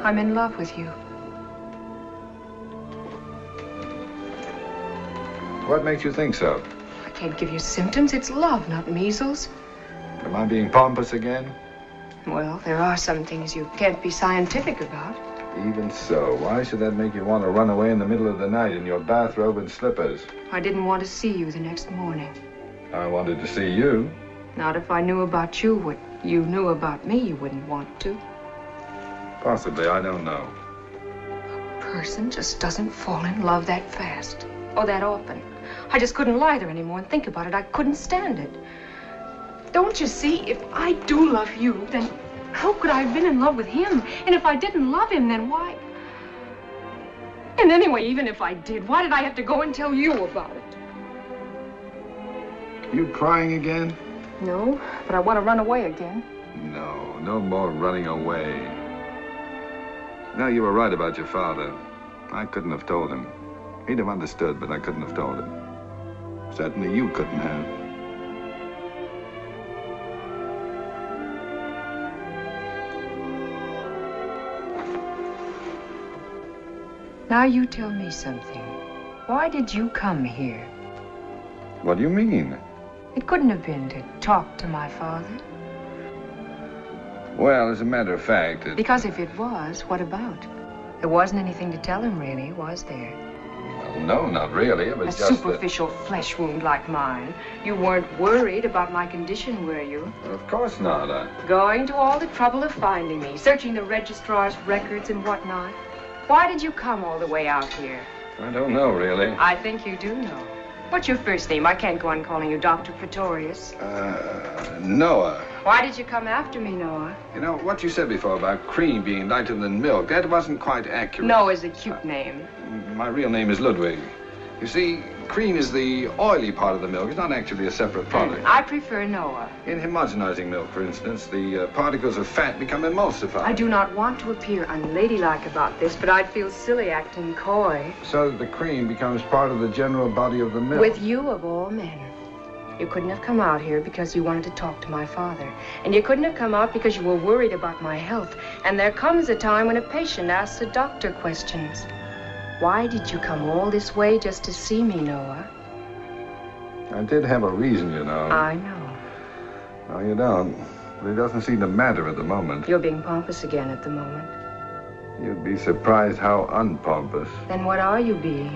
I'm in love with you. What makes you think so? I can't give you symptoms. It's love, not measles. Am I being pompous again? Well, there are some things you can't be scientific about. Even so, why should that make you want to run away in the middle of the night in your bathrobe and slippers? I didn't want to see you the next morning. I wanted to see you. Not if I knew about you what you knew about me, you wouldn't want to. Possibly, I don't know. A person just doesn't fall in love that fast. Or that often. I just couldn't lie there anymore and think about it. I couldn't stand it. Don't you see, if I do love you, then how could I have been in love with him? And if I didn't love him, then why? And anyway, even if I did, why did I have to go and tell you about it? You crying again? No, but I want to run away again. No, no more running away. No, you were right about your father. I couldn't have told him. He'd have understood, but I couldn't have told him. Certainly you couldn't have. Now you tell me something. Why did you come here? What do you mean? It couldn't have been to talk to my father. Well, as a matter of fact, Because if it was, what about? There wasn't anything to tell him, really, was there? Well, no, not really. It was A just superficial flesh wound like mine. You weren't worried about my condition, were you? Of course not. Going to all the trouble of finding me, searching the registrar's records and whatnot. Why did you come all the way out here? I don't know, really. I think you do know. What's your first name? I can't go on calling you Dr. Pretorius. Noah. Why did you come after me, Noah? You know, what you said before about cream being lighter than milk, that wasn't quite accurate. Noah's a cute name. My real name is Ludwig. You see, cream is the oily part of the milk. It's not actually a separate product. I prefer Noah. In homogenizing milk, for instance, the particles of fat become emulsified. I do not want to appear unladylike about this, but I'd feel silly acting coy. So that the cream becomes part of the general body of the milk. With you, of all men. You couldn't have come out here because you wanted to talk to my father. And you couldn't have come out because you were worried about my health. And there comes a time when a patient asks a doctor questions. Why did you come all this way just to see me, Noah? I did have a reason, you know. I know. No, you don't. But it doesn't seem to matter at the moment. You're being pompous again at the moment. You'd be surprised how unpompous. Then what are you being?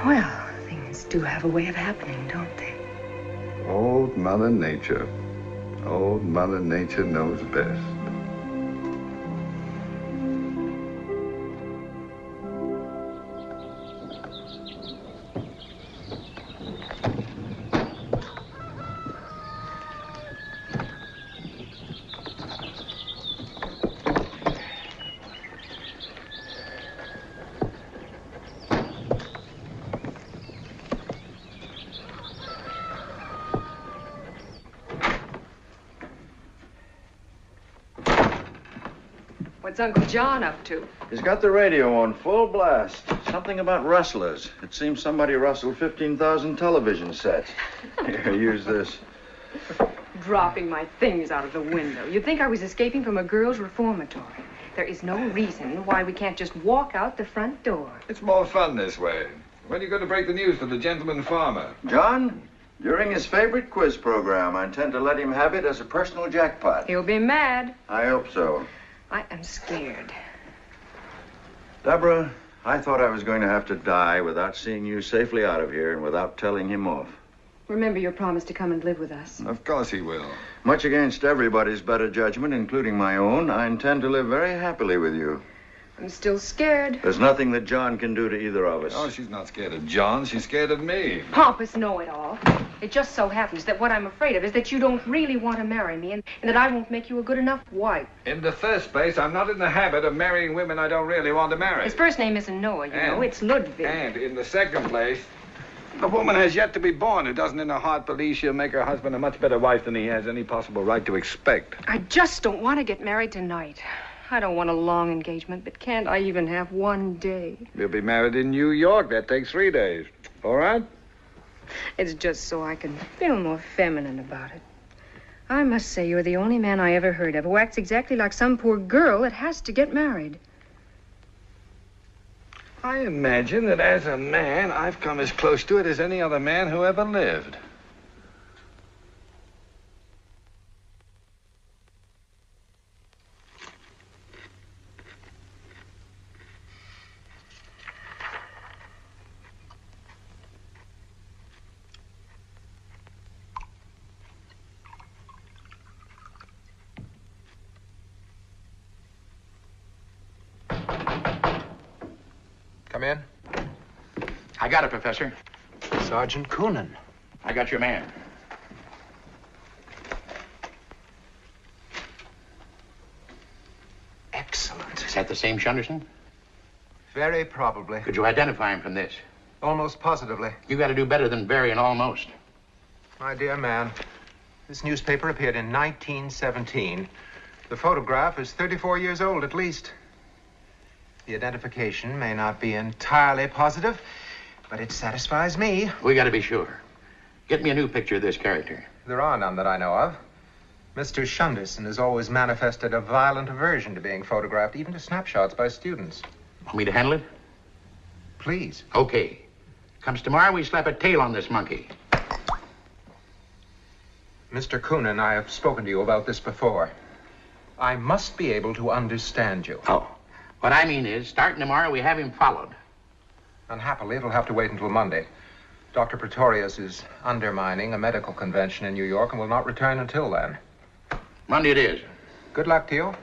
Well, things do have a way of happening, don't they? Old Mother Nature. Old Mother Nature knows best. What's Uncle John up to? He's got the radio on full blast. Something about rustlers. It seems somebody rustled 15,000 television sets. Here, use this. Dropping my things out of the window. You'd think I was escaping from a girls' reformatory. There is no reason why we can't just walk out the front door. It's more fun this way. When are you going to break the news to the gentleman farmer? John, during his favorite quiz program, I intend to let him have it as a personal jackpot. He'll be mad. I hope so. I am scared. Deborah, I thought I was going to have to die without seeing you safely out of here and without telling him off. Remember your promise to come and live with us. Of course he will. Much against everybody's better judgment, including my own, I intend to live very happily with you. I'm still scared. There's nothing that John can do to either of us. Oh, she's not scared of John. She's scared of me. Pompous know-it-all. It just so happens that what I'm afraid of is that you don't really want to marry me and that I won't make you a good enough wife. In the first place, I'm not in the habit of marrying women I don't really want to marry. His first name isn't Noah, you know. It's Ludwig. And in the second place, the woman has yet to be born who doesn't in her heart believe she'll make her husband a much better wife than he has any possible right to expect. I just don't want to get married tonight. I don't want a long engagement, but can't I even have one day? We'll be married in New York. That takes 3 days. All right? It's just so I can feel more feminine about it. I must say you're the only man I ever heard of who acts exactly like some poor girl that has to get married. I imagine that as a man, I've come as close to it as any other man who ever lived. Come in. I got it, Professor. Sergeant Cronyn. I got your man. Excellent. Is that the same Shunderson? Very probably. Could you identify him from this? Almost positively. You got to do better than very and almost. My dear man, this newspaper appeared in 1917. The photograph is 34 years old at least. The identification may not be entirely positive, but it satisfies me. We got to be sure. Get me a new picture of this character. There are none that I know of. Mr. Shunderson has always manifested a violent aversion to being photographed, even to snapshots by students. Want me to handle it? Please. Okay. Comes tomorrow, we slap a tail on this monkey. Mr. Cronyn, I have spoken to you about this before. I must be able to understand you. Oh. What I mean is, starting tomorrow, we have him followed. Unhappily, it'll have to wait until Monday. Dr. Praetorius is undermining a medical convention in New York and will not return until then. Monday it is. Good luck to you.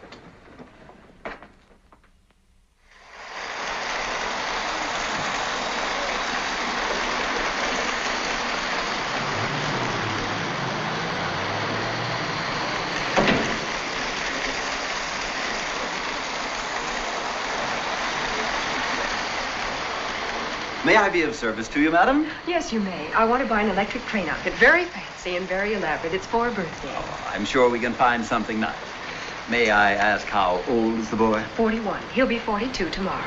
May I be of service to you, madam? Yes, you may. I want to buy an electric train outfit. Very fancy and very elaborate. It's for a birthday. Oh, I'm sure we can find something nice. May I ask how old is the boy? 41. He'll be 42 tomorrow.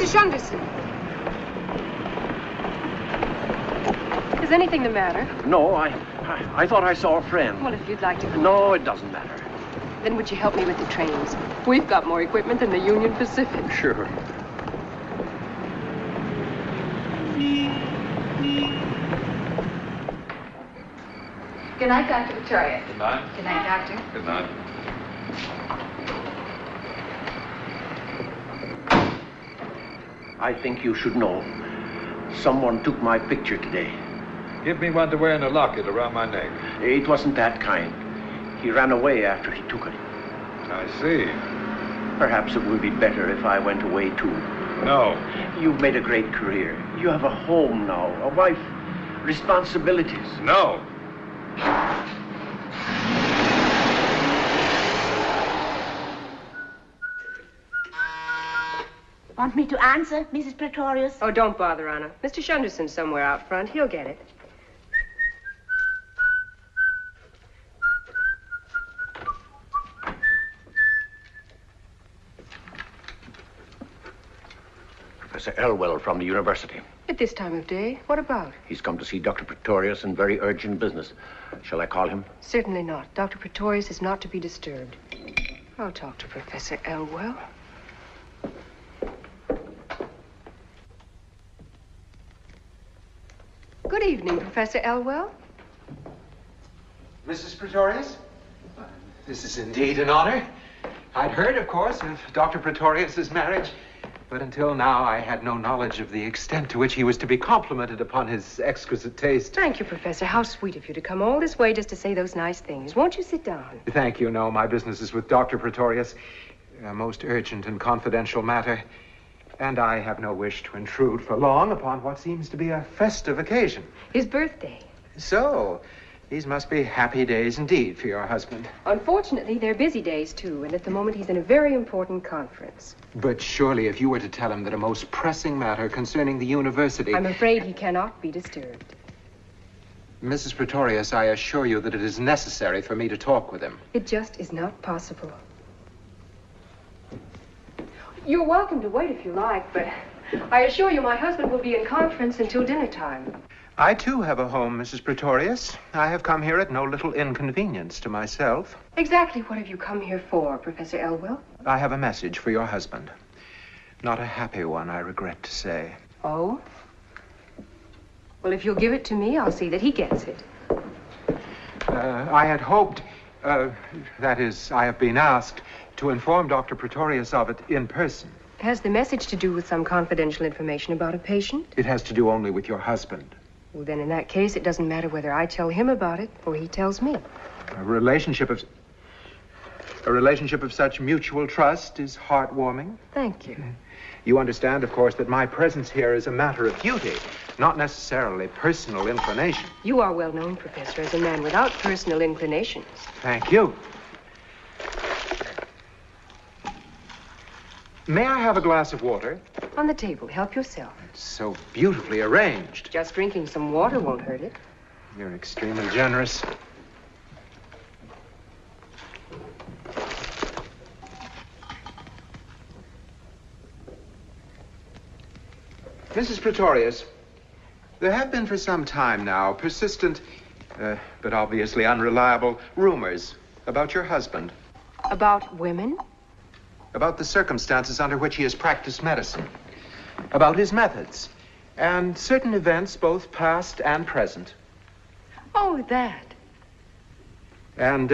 Shunderson. Is anything the matter? No, I thought I saw a friend. Well, if you'd like to go. No, it doesn't matter. Then would you help me with the trains? We've got more equipment than the Union Pacific. Sure. Good night, Dr. Victoria. Good night. Good night, Doctor. Good night. I think you should know. Someone took my picture today. Give me one to wear in a locket around my neck. It wasn't that kind. He ran away after he took it. I see. Perhaps it would be better if I went away, too. No. You've made a great career. You have a home now, a wife, responsibilities. No. Want me to answer, Mrs. Praetorius? Oh, don't bother, Anna. Mr. Shunderson's somewhere out front. He'll get it. Professor Elwell from the university. At this time of day? What about? He's come to see Dr. Praetorius in very urgent business. Shall I call him? Certainly not. Dr. Praetorius is not to be disturbed. I'll talk to Professor Elwell. Good evening, Professor Elwell. Mrs. Praetorius? This is indeed an honor. I'd heard, of course, of Dr. Praetorius's marriage, but until now I had no knowledge of the extent to which he was to be complimented upon his exquisite taste. Thank you, Professor. How sweet of you to come all this way just to say those nice things. Won't you sit down? Thank you. No, my business is with Dr. Praetorius. A most urgent and confidential matter. And I have no wish to intrude for long upon what seems to be a festive occasion. His birthday. So, these must be happy days indeed for your husband. Unfortunately, they're busy days, too, and at the moment he's in a very important conference. But surely if you were to tell him that a most pressing matter concerning the university... I'm afraid he cannot be disturbed. Mrs. Praetorius, I assure you that it is necessary for me to talk with him. It just is not possible. You're welcome to wait if you like, but I assure you my husband will be in conference until dinner time. I, too, have a home, Mrs. Praetorius. I have come here at no little inconvenience to myself. Exactly what have you come here for, Professor Elwell? I have a message for your husband. Not a happy one, I regret to say. Oh? Well, if you'll give it to me, I'll see that he gets it. I had hoped, that is, I have been asked to inform Dr. Praetorius of it in person. Has the message to do with some confidential information about a patient? It has to do only with your husband. Well, then in that case, it doesn't matter whether I tell him about it or he tells me. A relationship of such mutual trust is heartwarming. Thank you. You understand, of course, that my presence here is a matter of duty, not necessarily personal inclination. You are well known, Professor, as a man without personal inclinations. Thank you. May I have a glass of water? On the table. Help yourself. It's so beautifully arranged. Just drinking some water won't hurt it. You're extremely generous. Mrs. Praetorius, there have been for some time now persistent, but obviously unreliable, rumors about your husband. About women? About the circumstances under which he has practiced medicine. About his methods. And certain events, both past and present. Oh, that. And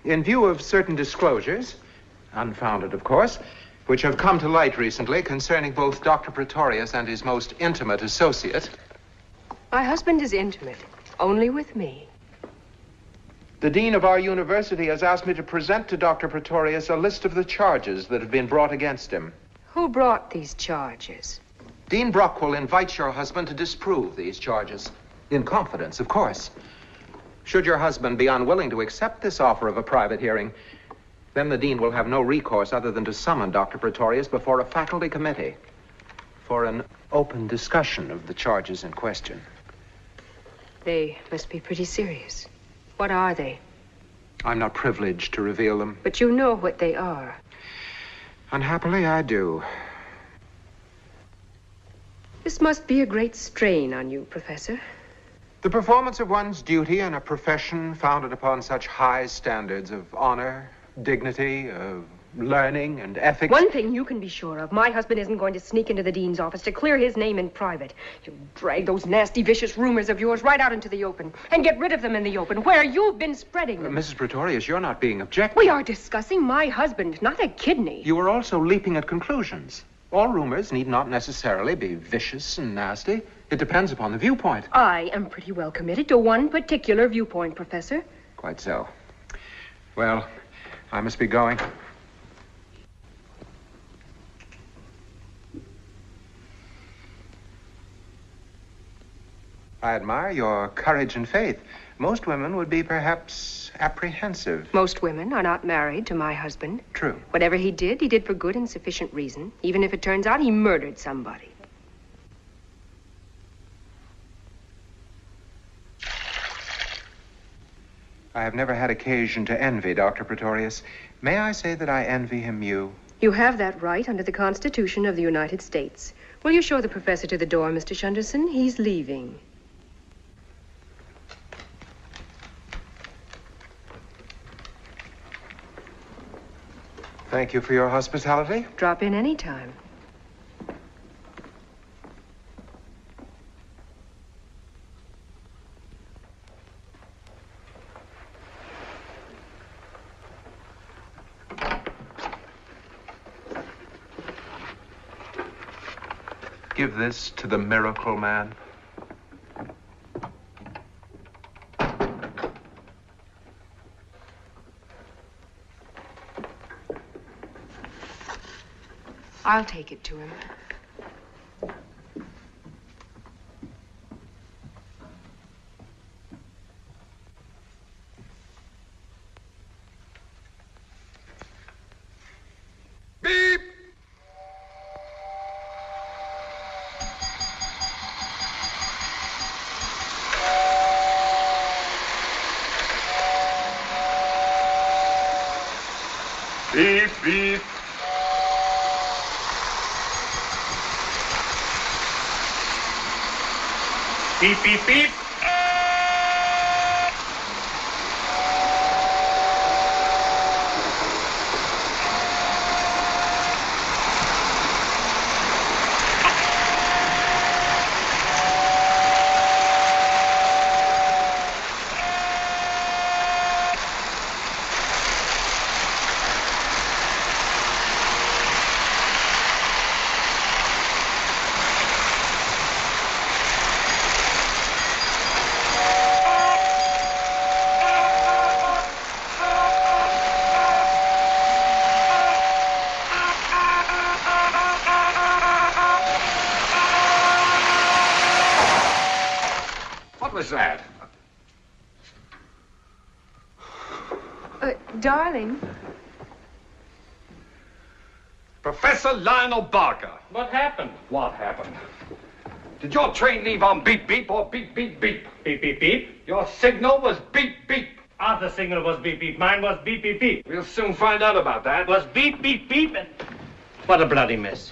in view of certain disclosures, unfounded, of course, which have come to light recently concerning both Dr. Praetorius and his most intimate associate. My husband is intimate, only with me. The dean of our university has asked me to present to Dr. Praetorius a list of the charges that have been brought against him. Who brought these charges? Dean Brockwell invites your husband to disprove these charges. In confidence, of course. Should your husband be unwilling to accept this offer of a private hearing, then the dean will have no recourse other than to summon Dr. Praetorius before a faculty committee for an open discussion of the charges in question. They must be pretty serious. What are they? I'm not privileged to reveal them. But you know what they are. Unhappily, I do. This must be a great strain on you, Professor. The performance of one's duty in a profession founded upon such high standards of honor, dignity, of learning and ethics. One thing you can be sure of, my husband isn't going to sneak into the dean's office to clear his name in private. You'll drag those nasty, vicious rumors of yours right out into the open and get rid of them in the open, where you've been spreading them. Mrs. Praetorius, you're not being objective. We are discussing my husband, not a kidney. You are also leaping at conclusions. All rumors need not necessarily be vicious and nasty. It depends upon the viewpoint. I am pretty well committed to one particular viewpoint, Professor. Quite so. Well, I must be going. I admire your courage and faith. Most women would be perhaps apprehensive. Most women are not married to my husband. True. Whatever he did for good and sufficient reason, even if it turns out he murdered somebody. I have never had occasion to envy Dr. Praetorius. May I say that I envy him you? You have that right under the Constitution of the United States. Will you show the professor to the door, Mr. Shunderson? He's leaving. Thank you for your hospitality. Drop in any time. Give this to the miracle man. I'll take it to him. Beep, beep. Beep, beep, beep. What was that? Darling. Professor Lionel Barker. What happened? What happened? Did your train leave on beep, beep, or beep, beep, beep? Beep, beep, beep. Your signal was beep, beep. Arthur's signal was beep, beep. Mine was beep, beep, beep. We'll soon find out about that. It was beep, beep, beep, and... What a bloody mess.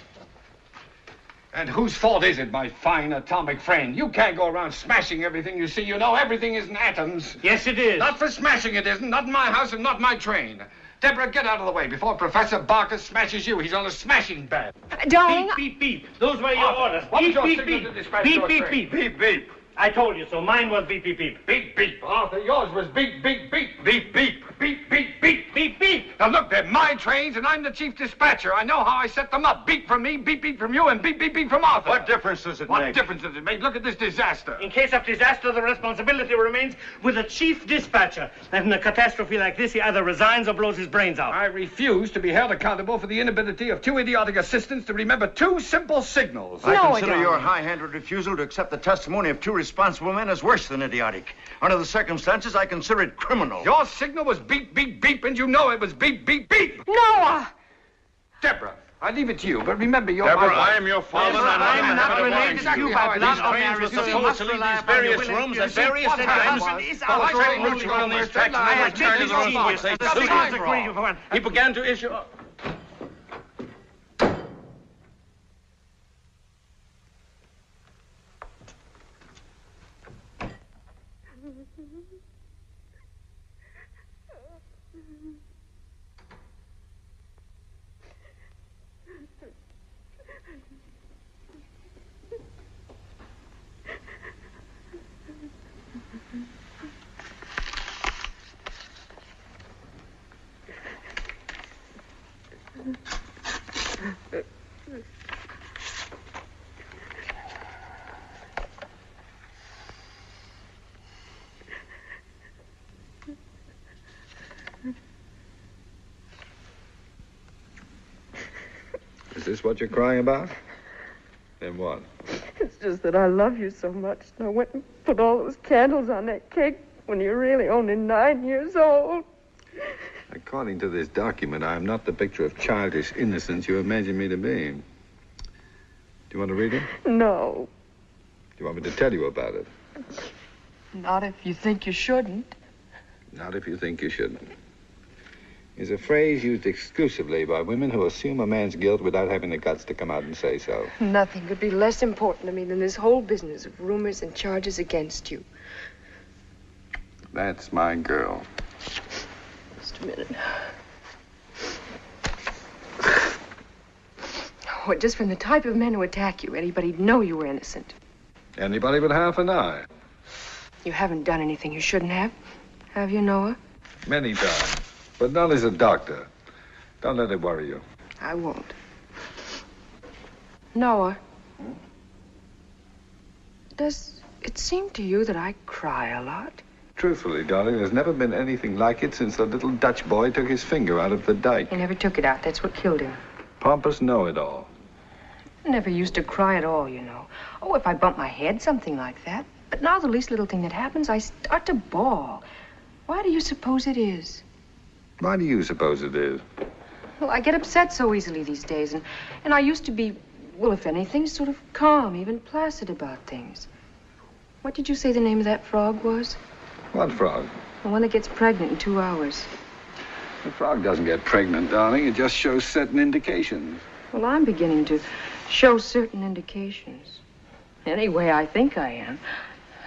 And whose fault is it, my fine atomic friend? You can't go around smashing everything you see. You know everything isn't atoms. Yes, it is. Not for smashing it isn't. Not in my house and not my train. Deborah, get out of the way before Professor Barker smashes you. He's on a smashing bed. Darling. Beep, beep, beep. Those were your orders. What was Beep, your beep, signal beep. to dispatch Beep, your beep, train? beep. Beep, beep. I told you so. Mine was beep, beep, beep. Beep, beep. Arthur, yours was beep, beep, beep. Beep, beep. Beep, beep, beep. Beep, beep. Now look, they're my trains and I'm the chief dispatcher. I know how I set them up. Beep from me, beep, beep from you, and beep, beep, beep from Arthur. What difference does it What make? difference does it make? Look at this disaster. In case of disaster, the responsibility remains with the chief dispatcher. And in a catastrophe like this, he either resigns or blows his brains out. I refuse to be held accountable for the inability of two idiotic assistants to remember two simple signals. I consider your high-handed refusal to accept the testimony of two responsible men as worse than idiotic. Under the circumstances, I consider it criminal. Your signal was beep, beep, beep, and you know it was beep, beep, beep. Noah! Deborah, I leave it to you, but remember you're Deborah, my wife. I am your father. Deborah, and I'm not a related to you by blood or marriage. These trains were supposed to leave these various rooms at various times. Following routes on these tracks, and they returned to the room box. They suited. He began to issue... Is this what you're crying about? Then what? It's just that I love you so much. And I went and put all those candles on that cake when you're really only 9 years old. According to this document, I am not the picture of childish innocence you imagine me to be. Do you want to read it? No. Do you want me to tell you about it? Not if you think you shouldn't. Not if you think you shouldn't. Is a phrase used exclusively by women who assume a man's guilt without having the guts to come out and say so. Nothing could be less important to me than this whole business of rumors and charges against you. That's my girl. Just a minute. Oh, just from the type of men who attack you, anybody'd know you were innocent. Anybody but half an eye. You haven't done anything you shouldn't have you, Noah? Many times. But not as a doctor. Don't let it worry you. I won't. Noah, does it seem to you that I cry a lot? Truthfully, darling, there's never been anything like it since the little Dutch boy took his finger out of the dike. He never took it out. That's what killed him. Pompous know-it-all. I never used to cry at all, you know. Oh, if I bump my head, something like that. But now the least little thing that happens, I start to bawl. Why do you suppose it is? Why do you suppose it is? Well, I get upset so easily these days, and I used to be, well, if anything, sort of calm, even placid about things. What did you say the name of that frog was? What frog? The one that gets pregnant in 2 hours. The frog doesn't get pregnant, darling. It just shows certain indications. Well, I'm beginning to show certain indications. Anyway, I think I am.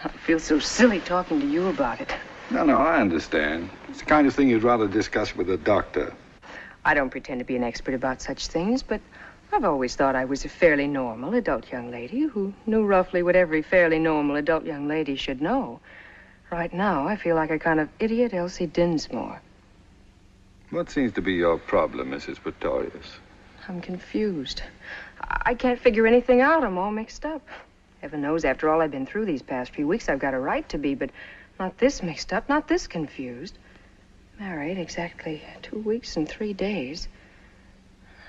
I feel so silly talking to you about it. No, I understand. It's the kind of thing you'd rather discuss with a doctor. I don't pretend to be an expert about such things, but I've always thought I was a fairly normal adult young lady who knew roughly what every fairly normal adult young lady should know. Right now, I feel like a kind of idiot Elsie Dinsmore. What seems to be your problem, Mrs. Praetorius? I'm confused. I can't figure anything out. I'm all mixed up. Heaven knows, after all I've been through these past few weeks, I've got a right to be, but not this mixed up, not this confused. Married exactly 2 weeks and 3 days.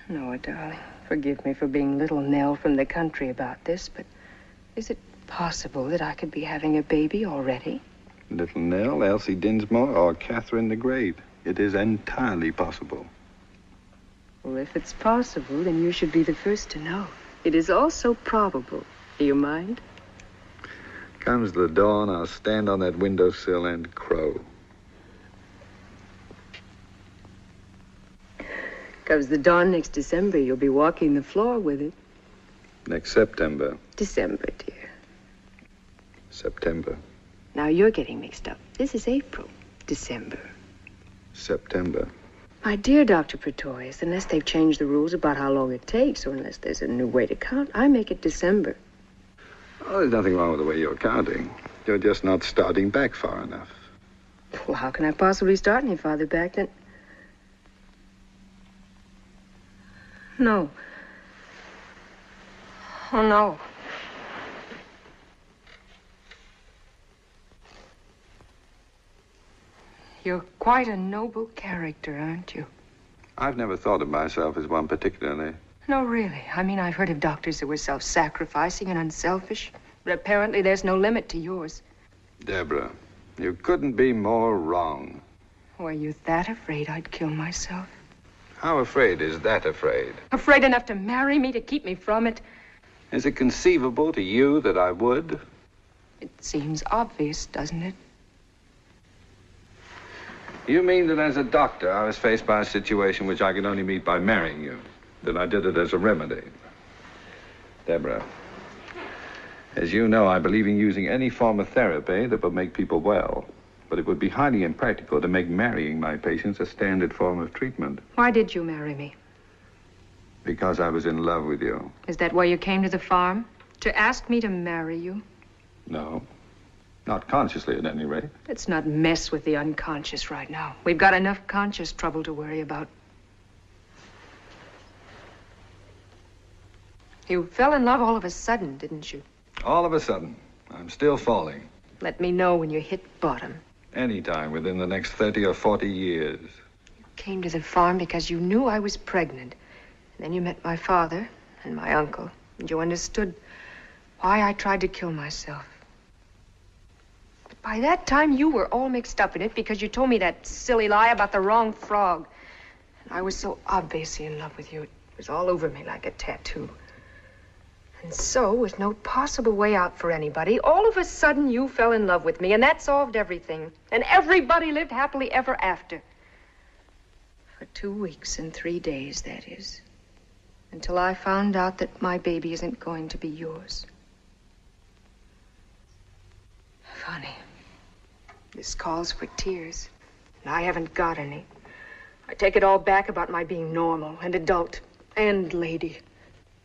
Noah, darling, forgive me for being little Nell from the country about this, but is it possible that I could be having a baby already? Little Nell, Elsie Dinsmore, or Catherine the Great. It is entirely possible. Well, if it's possible, then you should be the first to know. It is also probable. Do you mind? Comes the dawn, I'll stand on that windowsill and crow. Comes the dawn next December, you'll be walking the floor with it. Next September. December, dear. September. Now you're getting mixed up. This is April. December. September. My dear Dr. Praetorius, unless they've changed the rules about how long it takes, or unless there's a new way to count, I make it December. Oh, there's nothing wrong with the way you're counting. You're just not starting back far enough. Well, how can I possibly start any farther back than... No. Oh, no. You're quite a noble character, aren't you? I've never thought of myself as one particularly. No, really. I mean, I've heard of doctors that were self-sacrificing and unselfish, but apparently there's no limit to yours. Deborah, you couldn't be more wrong. Were you that afraid I'd kill myself? How afraid is that afraid? Afraid enough to marry me, to keep me from it? Is it conceivable to you that I would? It seems obvious, doesn't it? You mean that as a doctor, I was faced by a situation which I could only meet by marrying you? That I did it as a remedy? Deborah, as you know, I believe in using any form of therapy that would make people well. But it would be highly impractical to make marrying my patients a standard form of treatment. Why did you marry me? Because I was in love with you. Is that why you came to the farm? To ask me to marry you? No. Not consciously, at any rate. Let's not mess with the unconscious right now. We've got enough conscious trouble to worry about. You fell in love all of a sudden, didn't you? All of a sudden. I'm still falling. Let me know when you hit bottom. Anytime within the next 30 or 40 years. You came to the farm because you knew I was pregnant. And then you met my father and my uncle. And you understood why I tried to kill myself. But by that time, you were all mixed up in it because you told me that silly lie about the wrong frog. And I was so obviously in love with you. It was all over me like a tattoo. And so, with no possible way out for anybody, all of a sudden you fell in love with me, and that solved everything. And everybody lived happily ever after. For 2 weeks and 3 days, that is. Until I found out that my baby isn't going to be yours. Funny. This calls for tears, and I haven't got any. I take it all back about my being normal and adult and lady.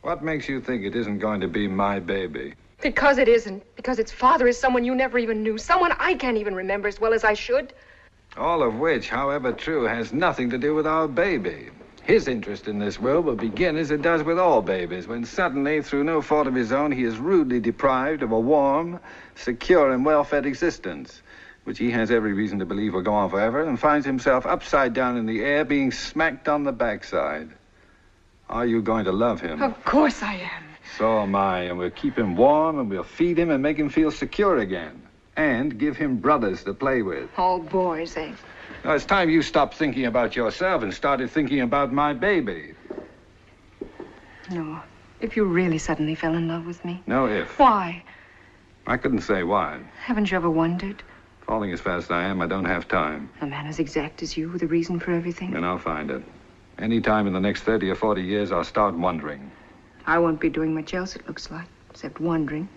What makes you think it isn't going to be my baby? Because it isn't. Because its father is someone you never even knew. Someone I can't even remember as well as I should. All of which, however true, has nothing to do with our baby. His interest in this world will begin as it does with all babies, when suddenly, through no fault of his own, he is rudely deprived of a warm, secure, and well-fed existence, which he has every reason to believe will go on forever, and finds himself upside down in the air, being smacked on the backside. Are you going to love him? Of course I am. So am I, and we'll keep him warm, and we'll feed him and make him feel secure again. And give him brothers to play with. All boys, eh? Now, it's time you stopped thinking about yourself and started thinking about my baby. No. If you really suddenly fell in love with me. No if. Why? I couldn't say why. Haven't you ever wondered? Falling as fast as I am, I don't have time. A man as exact as you with a reason for everything. And I'll find it. Any time in the next 30 or 40 years, I'll start wondering. I won't be doing much else, it looks like, except wondering.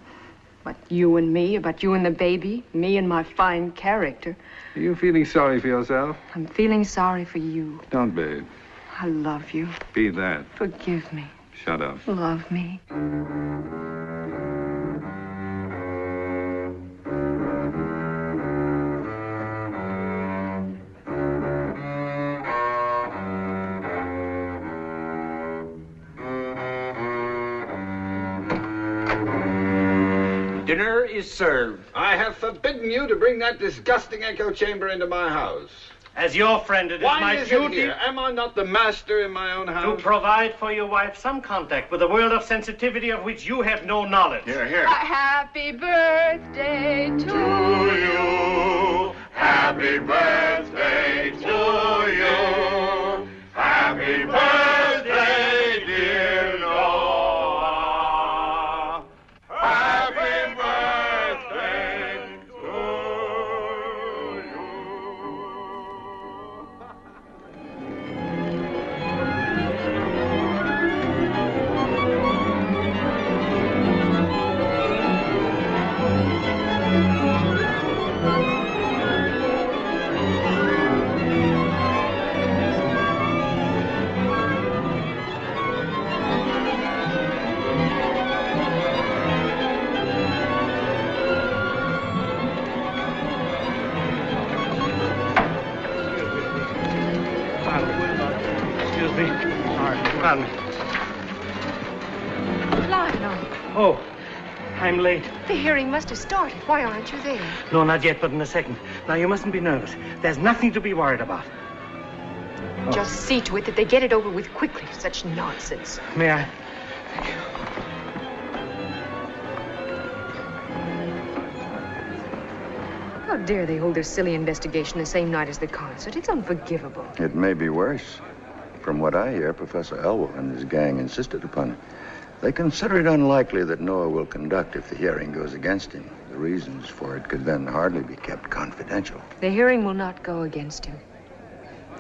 About you and me, about you and the baby, me and my fine character. Are you feeling sorry for yourself? I'm feeling sorry for you. Don't be. I love you. Be that. Forgive me. Shut up. Love me. Dinner is served. I have forbidden you to bring that disgusting echo chamber into my house. As your friend, it is my duty. Am I not the master in my own house? To provide for your wife some contact with a world of sensitivity of which you have no knowledge. Here, here. A happy birthday to you. Happy birthday to you. Happy birthday, dear Noah. Happy birthday to you. Excuse me. Sorry. Pardon me. Lionel, Oh, I'm late. the hearing must have started. Why aren't you there? No, not yet, but in a second. Now, you mustn't be nervous. There's nothing to be worried about. Oh. Just see to it that they get it over with quickly. Such nonsense. May I? How dare they hold their silly investigation the same night as the concert? It's unforgivable. It may be worse. From what I hear, Professor Elwell and his gang insisted upon it. They consider it unlikely that Noah will conduct if the hearing goes against him. The reasons for it could then hardly be kept confidential. The hearing will not go against him.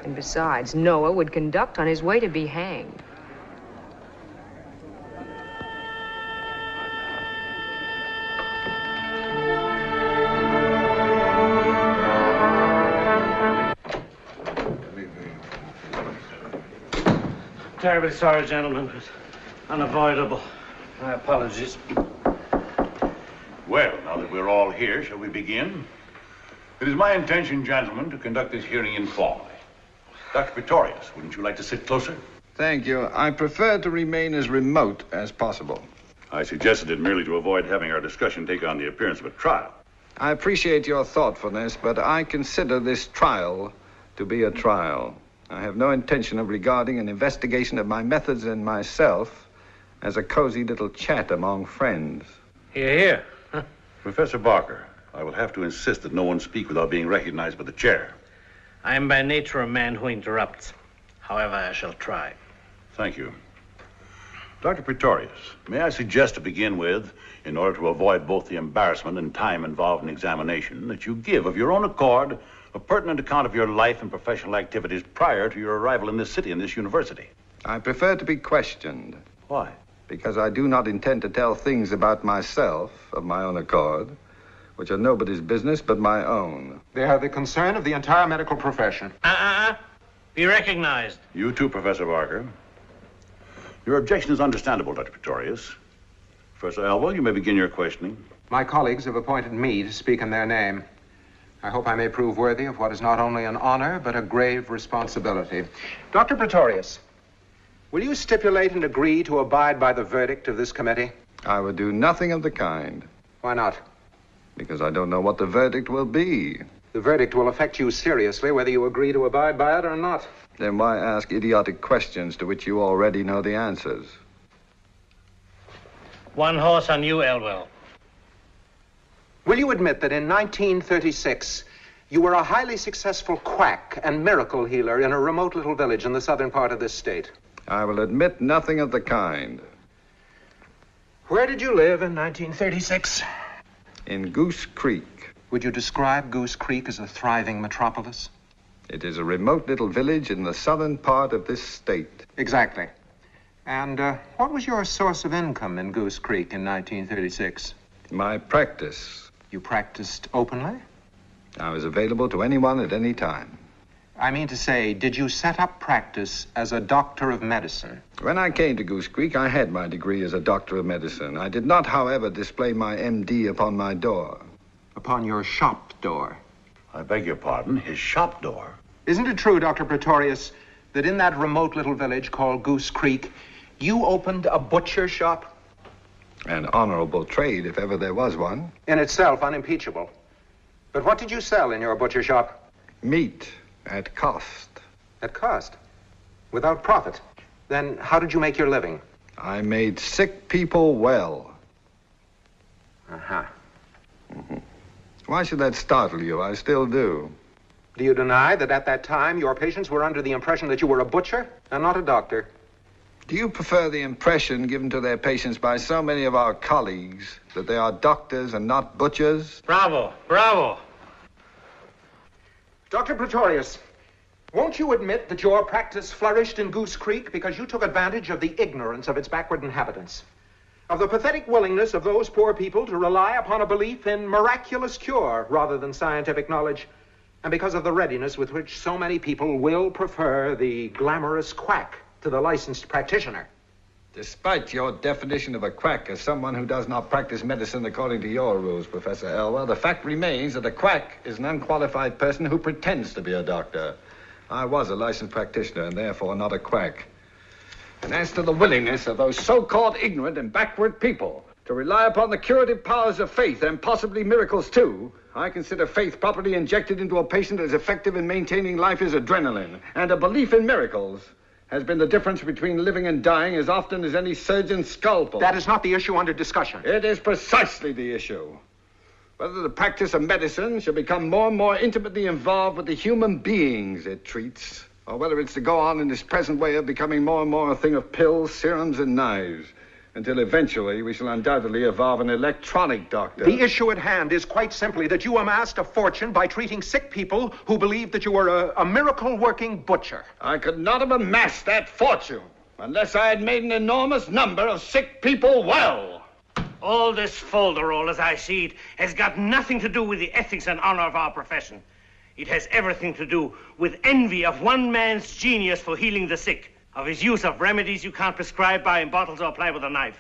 And besides, Noah would conduct on his way to be hanged. Terribly sorry, gentlemen. It was unavoidable. My apologies. Well, now that we're all here, shall we begin? It is my intention, gentlemen, to conduct this hearing informally. Dr. Praetorius, wouldn't you like to sit closer? Thank you. I prefer to remain as remote as possible. I suggested it merely to avoid having our discussion take on the appearance of a trial. I appreciate your thoughtfulness, but I consider this trial to be a trial. I have no intention of regarding an investigation of my methods and myself as a cozy little chat among friends. Hear, hear. Huh? Professor Barker, I will have to insist that no one speak without being recognized by the chair. I am by nature a man who interrupts. However, I shall try. Thank you. Dr. Praetorius, may I suggest to begin with, in order to avoid both the embarrassment and time involved in examination, that you give of your own accord a pertinent account of your life and professional activities prior to your arrival in this city and this university. I prefer to be questioned. Why? Because I do not intend to tell things about myself of my own accord, which are nobody's business but my own. They are the concern of the entire medical profession. Be recognized. You too, Professor Barker. Your objection is understandable, Dr. Praetorius. Professor Elwell, you may begin your questioning. My colleagues have appointed me to speak in their name. I hope I may prove worthy of what is not only an honor, but a grave responsibility. Dr. Praetorius, will you stipulate and agree to abide by the verdict of this committee? I would do nothing of the kind. Why not? Because I don't know what the verdict will be. The verdict will affect you seriously, whether you agree to abide by it or not. Then why ask idiotic questions to which you already know the answers? One horse on you, Elwell. Will you admit that in 1936, you were a highly successful quack and miracle healer in a remote little village in the southern part of this state? I will admit nothing of the kind. Where did you live in 1936? In Goose Creek. Would you describe Goose Creek as a thriving metropolis? It is a remote little village in the southern part of this state. Exactly. And what was your source of income in Goose Creek in 1936? My practice. You practiced openly? I was available to anyone at any time. I mean to say, did you set up practice as a doctor of medicine? When I came to Goose Creek, I had my degree as a doctor of medicine. I did not, however, display my MD upon my door. Upon your shop door? I beg your pardon, his shop door. Isn't it true, Dr. Praetorius, that in that remote little village called Goose Creek, you opened a butcher shop? An honorable trade, if ever there was one. In itself, unimpeachable. But what did you sell in your butcher shop? Meat, at cost. At cost? Without profit? Then how did you make your living? I made sick people well. Uh-huh. Mm-hmm. Why should that startle you? I still do. Do you deny that at that time your patients were under the impression that you were a butcher and not a doctor? Do you prefer the impression given to their patients by so many of our colleagues that they are doctors and not butchers? Bravo, bravo. Dr. Praetorius, won't you admit that your practice flourished in Goose Creek because you took advantage of the ignorance of its backward inhabitants, of the pathetic willingness of those poor people to rely upon a belief in miraculous cure rather than scientific knowledge, and because of the readiness with which so many people will prefer the glamorous quack to the licensed practitioner? Despite your definition of a quack as someone who does not practice medicine according to your rules, Professor Elwell, the fact remains that a quack is an unqualified person who pretends to be a doctor. I was a licensed practitioner and therefore not a quack. And as to the willingness of those so-called ignorant and backward people to rely upon the curative powers of faith and possibly miracles too, I consider faith properly injected into a patient as effective in maintaining life as adrenaline, and a belief in miracles has been the difference between living and dying as often as any surgeon's scalpel. That is not the issue under discussion. It is precisely the issue. Whether the practice of medicine should become more and more intimately involved with the human beings it treats, or whether it's to go on in this present way of becoming more and more a thing of pills, serums, and knives, until eventually we shall undoubtedly evolve an electronic doctor. The issue at hand is quite simply that you amassed a fortune by treating sick people who believed that you were a miracle-working butcher. I could not have amassed that fortune unless I had made an enormous number of sick people well. All this folderol, as I see it, has got nothing to do with the ethics and honor of our profession. It has everything to do with envy of one man's genius for healing the sick, of his use of remedies you can't prescribe by in bottles or apply with a knife.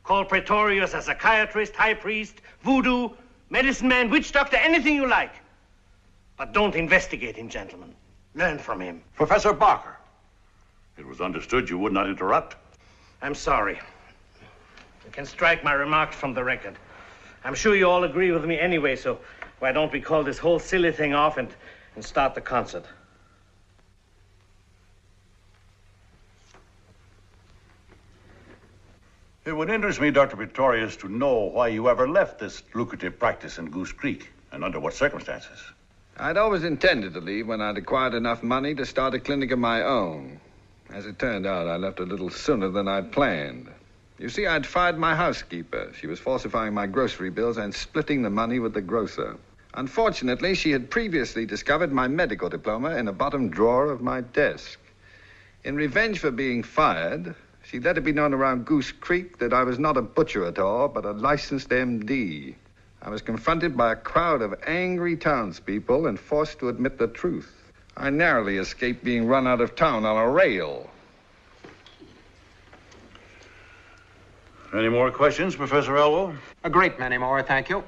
Call Praetorius a psychiatrist, high priest, voodoo, medicine man, witch doctor, anything you like. But don't investigate him, gentlemen. Learn from him. Professor Barker, it was understood you would not interrupt. I'm sorry. You can strike my remarks from the record. I'm sure you all agree with me anyway, so why don't we call this whole silly thing off and start the concert? It would interest me, Dr. Praetorius, to know why you ever left this lucrative practice in Goose Creek, and under what circumstances. I'd always intended to leave when I'd acquired enough money to start a clinic of my own. As it turned out, I left a little sooner than I'd planned. You see, I'd fired my housekeeper. She was falsifying my grocery bills and splitting the money with the grocer. Unfortunately, she had previously discovered my medical diploma in a bottom drawer of my desk. In revenge for being fired, she let it be known around Goose Creek that I was not a butcher at all, but a licensed MD. I was confronted by a crowd of angry townspeople and forced to admit the truth. I narrowly escaped being run out of town on a rail. Any more questions, Professor Elwell? A great many more, thank you.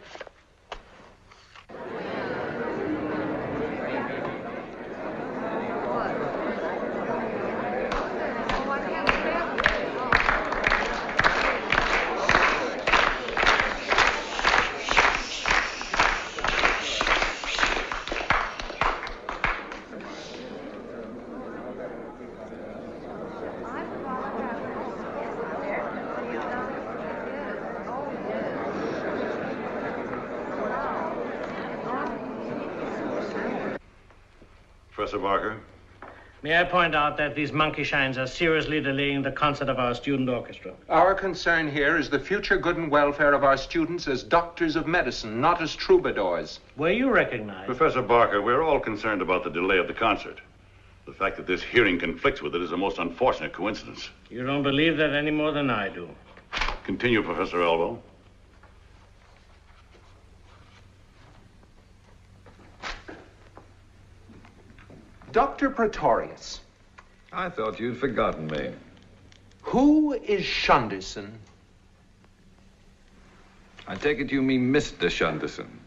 Professor Barker, May I point out that these monkey shines are seriously delaying the concert of our student orchestra? Our concern here is the future good and welfare of our students as doctors of medicine, not as troubadours. Were you recognized? Professor Barker, we're all concerned about the delay of the concert. The fact that this hearing conflicts with it is a most unfortunate coincidence. You don't believe that any more than I do. Continue, Professor Elwell. Dr. Praetorius. I thought you'd forgotten me. Who is Shunderson? I take it you mean Mr. Shunderson.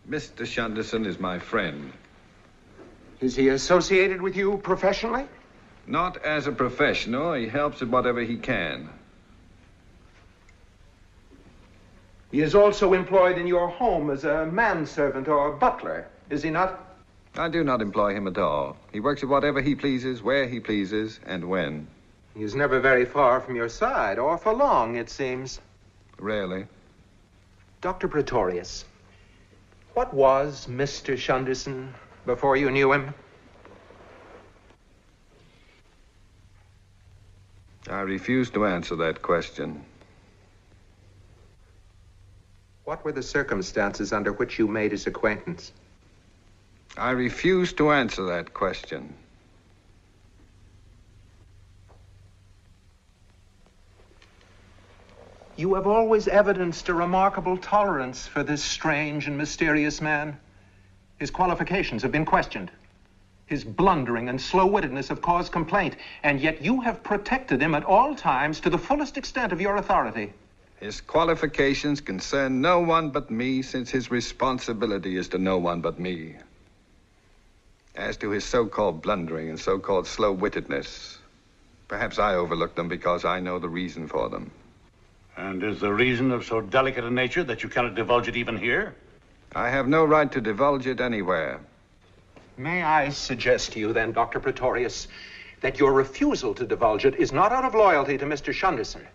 Mr. Shunderson is my friend. Is he associated with you professionally? Not as a professional. He helps at whatever he can. He is also employed in your home as a manservant or butler, is he not? I do not employ him at all. He works at whatever he pleases, where he pleases, and when. He is never very far from your side, or for long, it seems. Rarely. Dr. Praetorius, what was Mr. Shunderson before you knew him? I refuse to answer that question. What were the circumstances under which you made his acquaintance? I refuse to answer that question. You have always evidenced a remarkable tolerance for this strange and mysterious man. His qualifications have been questioned. His blundering and slow-wittedness have caused complaint, and yet you have protected him at all times to the fullest extent of your authority. His qualifications concern no one but me, since his responsibility is to no one but me. As to his so-called blundering and so-called slow-wittedness, perhaps I overlooked them because I know the reason for them. And is the reason of so delicate a nature that you cannot divulge it even here? I have no right to divulge it anywhere. May I suggest to you then, Dr. Praetorius, that your refusal to divulge it is not out of loyalty to Mr. Shunderson,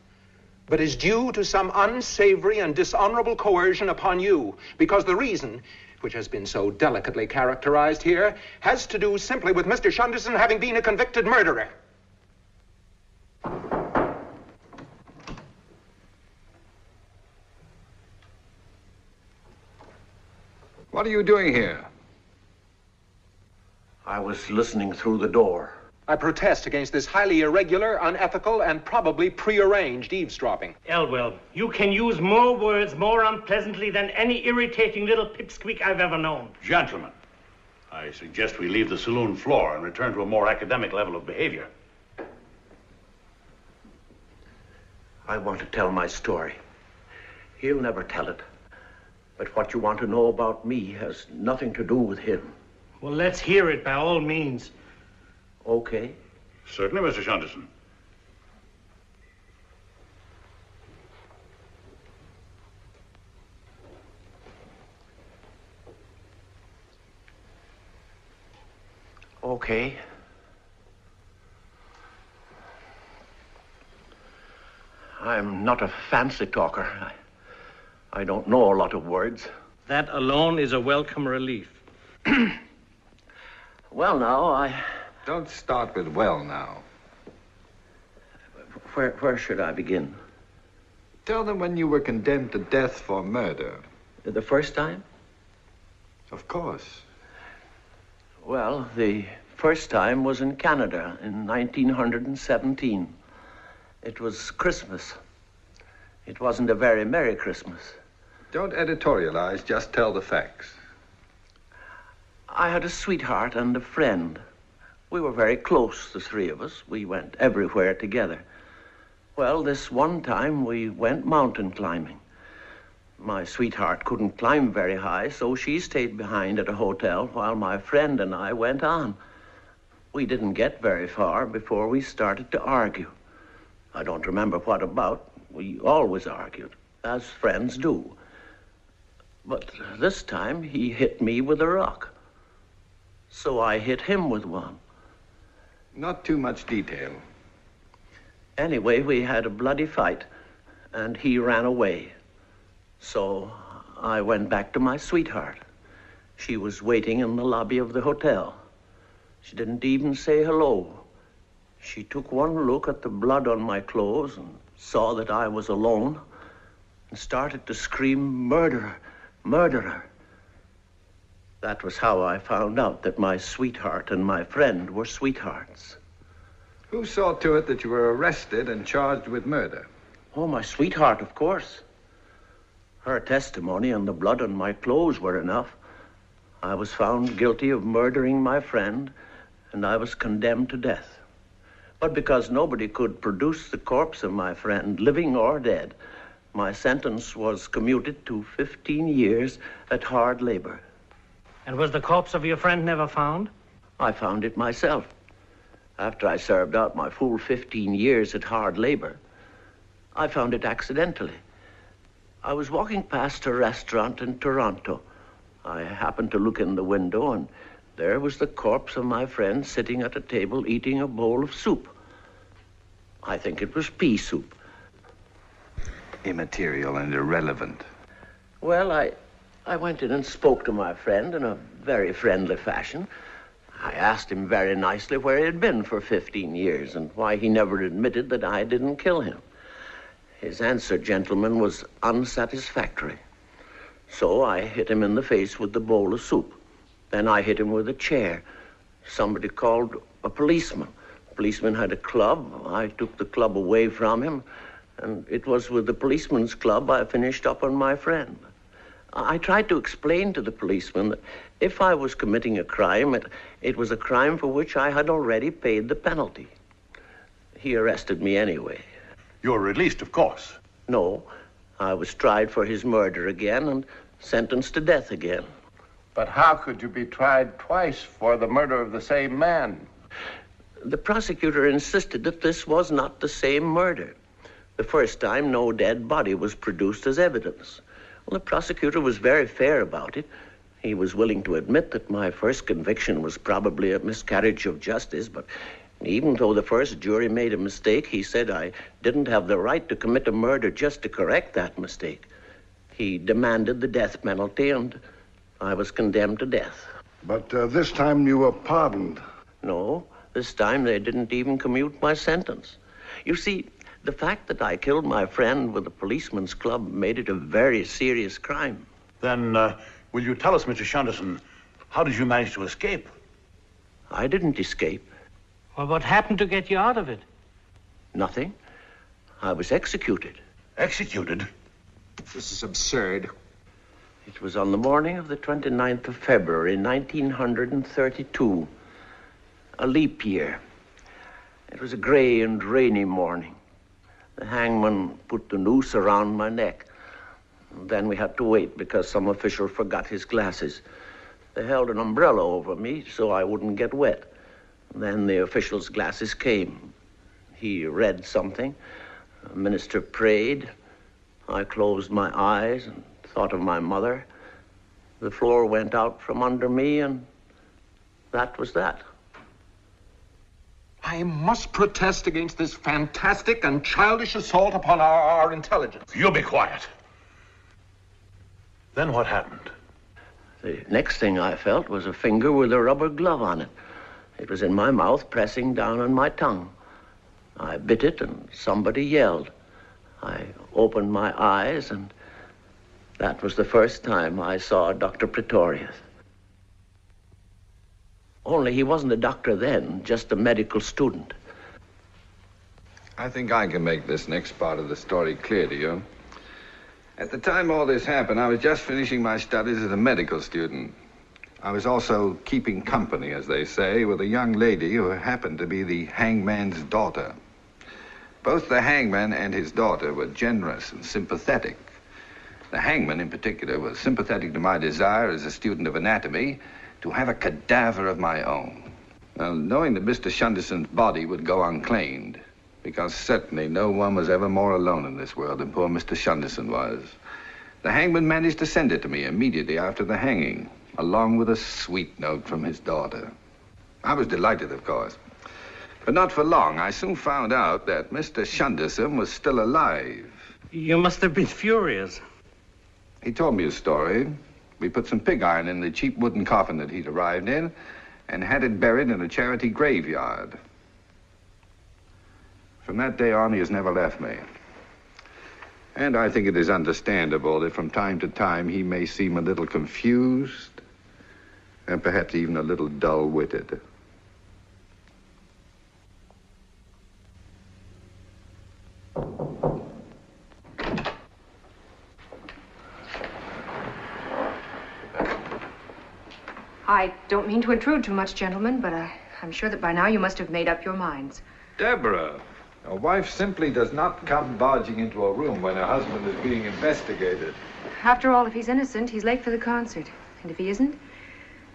but is due to some unsavory and dishonorable coercion upon you, because the reason, which has been so delicately characterized here, has to do simply with Mr. Shunderson having been a convicted murderer. What are you doing here? I was listening through the door. I protest against this highly irregular, unethical, and probably prearranged eavesdropping. Elwell, you can use more words more unpleasantly than any irritating little pipsqueak I've ever known. Gentlemen, I suggest we leave the saloon floor and return to a more academic level of behavior. I want to tell my story. He'll never tell it. But what you want to know about me has nothing to do with him. Well, let's hear it by all means. Okay. Certainly, Mr. Shunderson. Okay. I'm not a fancy talker. I don't know a lot of words. That alone is a welcome relief. Well, now, Don't start with well now. Where should I begin? Tell them when you were condemned to death for murder. The first time? Of course. Well, the first time was in Canada in 1917. It was Christmas. It wasn't a very Merry Christmas. Don't editorialize, just tell the facts. I had a sweetheart and a friend. We were very close, the three of us. We went everywhere together. Well, this one time we went mountain climbing. My sweetheart couldn't climb very high, so she stayed behind at a hotel while my friend and I went on. We didn't get very far before we started to argue. I don't remember what about. We always argued, as friends do. But this time he hit me with a rock. So I hit him with one. Not too much detail. Anyway, we had a bloody fight, and he ran away. So I went back to my sweetheart. She was waiting in the lobby of the hotel. She didn't even say hello. She took one look at the blood on my clothes and saw that I was alone and started to scream, "Murderer, murderer." That was how I found out that my sweetheart and my friend were sweethearts. Who saw to it that you were arrested and charged with murder? Oh, my sweetheart, of course. Her testimony and the blood on my clothes were enough. I was found guilty of murdering my friend, and I was condemned to death. But because nobody could produce the corpse of my friend, living or dead, my sentence was commuted to 15 years at hard labor. And was the corpse of your friend never found? I found it myself. After I served out my full 15 years at hard labor, I found it accidentally. I was walking past a restaurant in Toronto. I happened to look in the window, and there was the corpse of my friend sitting at a table eating a bowl of soup. I think it was pea soup. Immaterial and irrelevant. Well, I went in and spoke to my friend in a very friendly fashion. I asked him very nicely where he had been for 15 years and why he never admitted that I didn't kill him. His answer, gentlemen, was unsatisfactory. So I hit him in the face with the bowl of soup. Then I hit him with a chair. Somebody called a policeman. The policeman had a club. I took the club away from him, and it was with the policeman's club I finished up on my friend. I tried to explain to the policeman that if I was committing a crime, it was a crime for which I had already paid the penalty. He arrested me anyway. You were released, of course. No, I was tried for his murder again and sentenced to death again. But how could you be tried twice for the murder of the same man? The prosecutor insisted that this was not the same murder. The first time, no dead body was produced as evidence. Well, the prosecutor was very fair about it. He was willing to admit that my first conviction was probably a miscarriage of justice, but even though the first jury made a mistake, he said I didn't have the right to commit a murder just to correct that mistake. He demanded the death penalty, and I was condemned to death. But this time you were pardoned. No, this time they didn't even commute my sentence. You see, the fact that I killed my friend with a policeman's club made it a very serious crime. Then, will you tell us, Mr. Shunderson, how did you manage to escape? I didn't escape. Well, what happened to get you out of it? Nothing. I was executed. Executed? This is absurd. It was on the morning of the 29th of February, 1932. A leap year. It was a gray and rainy morning. The hangman put the noose around my neck. And then we had to wait because some official forgot his glasses. They held an umbrella over me so I wouldn't get wet. And then the official's glasses came. He read something. The minister prayed. I closed my eyes and thought of my mother. The floor went out from under me, and that was that. I must protest against this fantastic and childish assault upon our intelligence. You be quiet. Then what happened? The next thing I felt was a finger with a rubber glove on it. It was in my mouth, pressing down on my tongue. I bit it, and somebody yelled. I opened my eyes, and that was the first time I saw Dr. Praetorius. Only he wasn't a doctor then, just a medical student. I think I can make this next part of the story clear to you. At the time all this happened, I was just finishing my studies as a medical student. I was also keeping company, as they say, with a young lady who happened to be the hangman's daughter. Both the hangman and his daughter were generous and sympathetic. The hangman, in particular, was sympathetic to my desire as a student of anatomy to have a cadaver of my own. Well, knowing that Mr. Shunderson's body would go unclaimed, because certainly no one was ever more alone in this world than poor Mr. Shunderson was, the hangman managed to send it to me immediately after the hanging, along with a sweet note from his daughter. I was delighted, of course. But not for long. I soon found out that Mr. Shunderson was still alive. You must have been furious. He told me his story. We put some pig iron in the cheap wooden coffin that he'd arrived in, and had it buried in a charity graveyard. From that day on, he has never left me. And I think it is understandable that from time to time he may seem a little confused and perhaps even a little dull-witted. I don't mean to intrude too much, gentlemen, but I'm sure that by now you must have made up your minds. Deborah, a wife simply does not come barging into a room when her husband is being investigated. After all, if he's innocent, he's late for the concert. And if he isn't,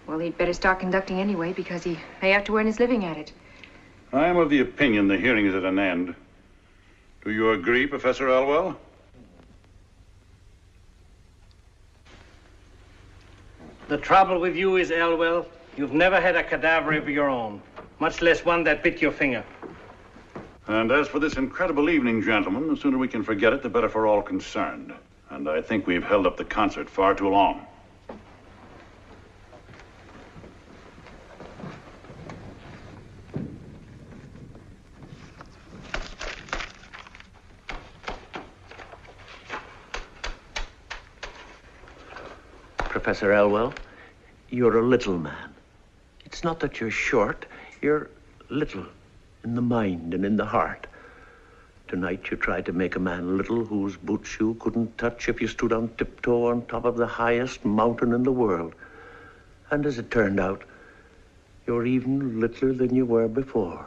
well, he'd better start conducting anyway, because he may have to earn his living at it. I am of the opinion the hearing is at an end. Do you agree, Professor Elwell? The trouble with you is, Elwell, you've never had a cadaver of your own, much less one that bit your finger. And as for this incredible evening, gentlemen, the sooner we can forget it, the better for all concerned. And I think we've held up the concert far too long. Professor Elwell, you're a little man. It's not that you're short, you're little in the mind and in the heart. Tonight you tried to make a man little whose boots you couldn't touch if you stood on tiptoe on top of the highest mountain in the world. And as it turned out, you're even littler than you were before.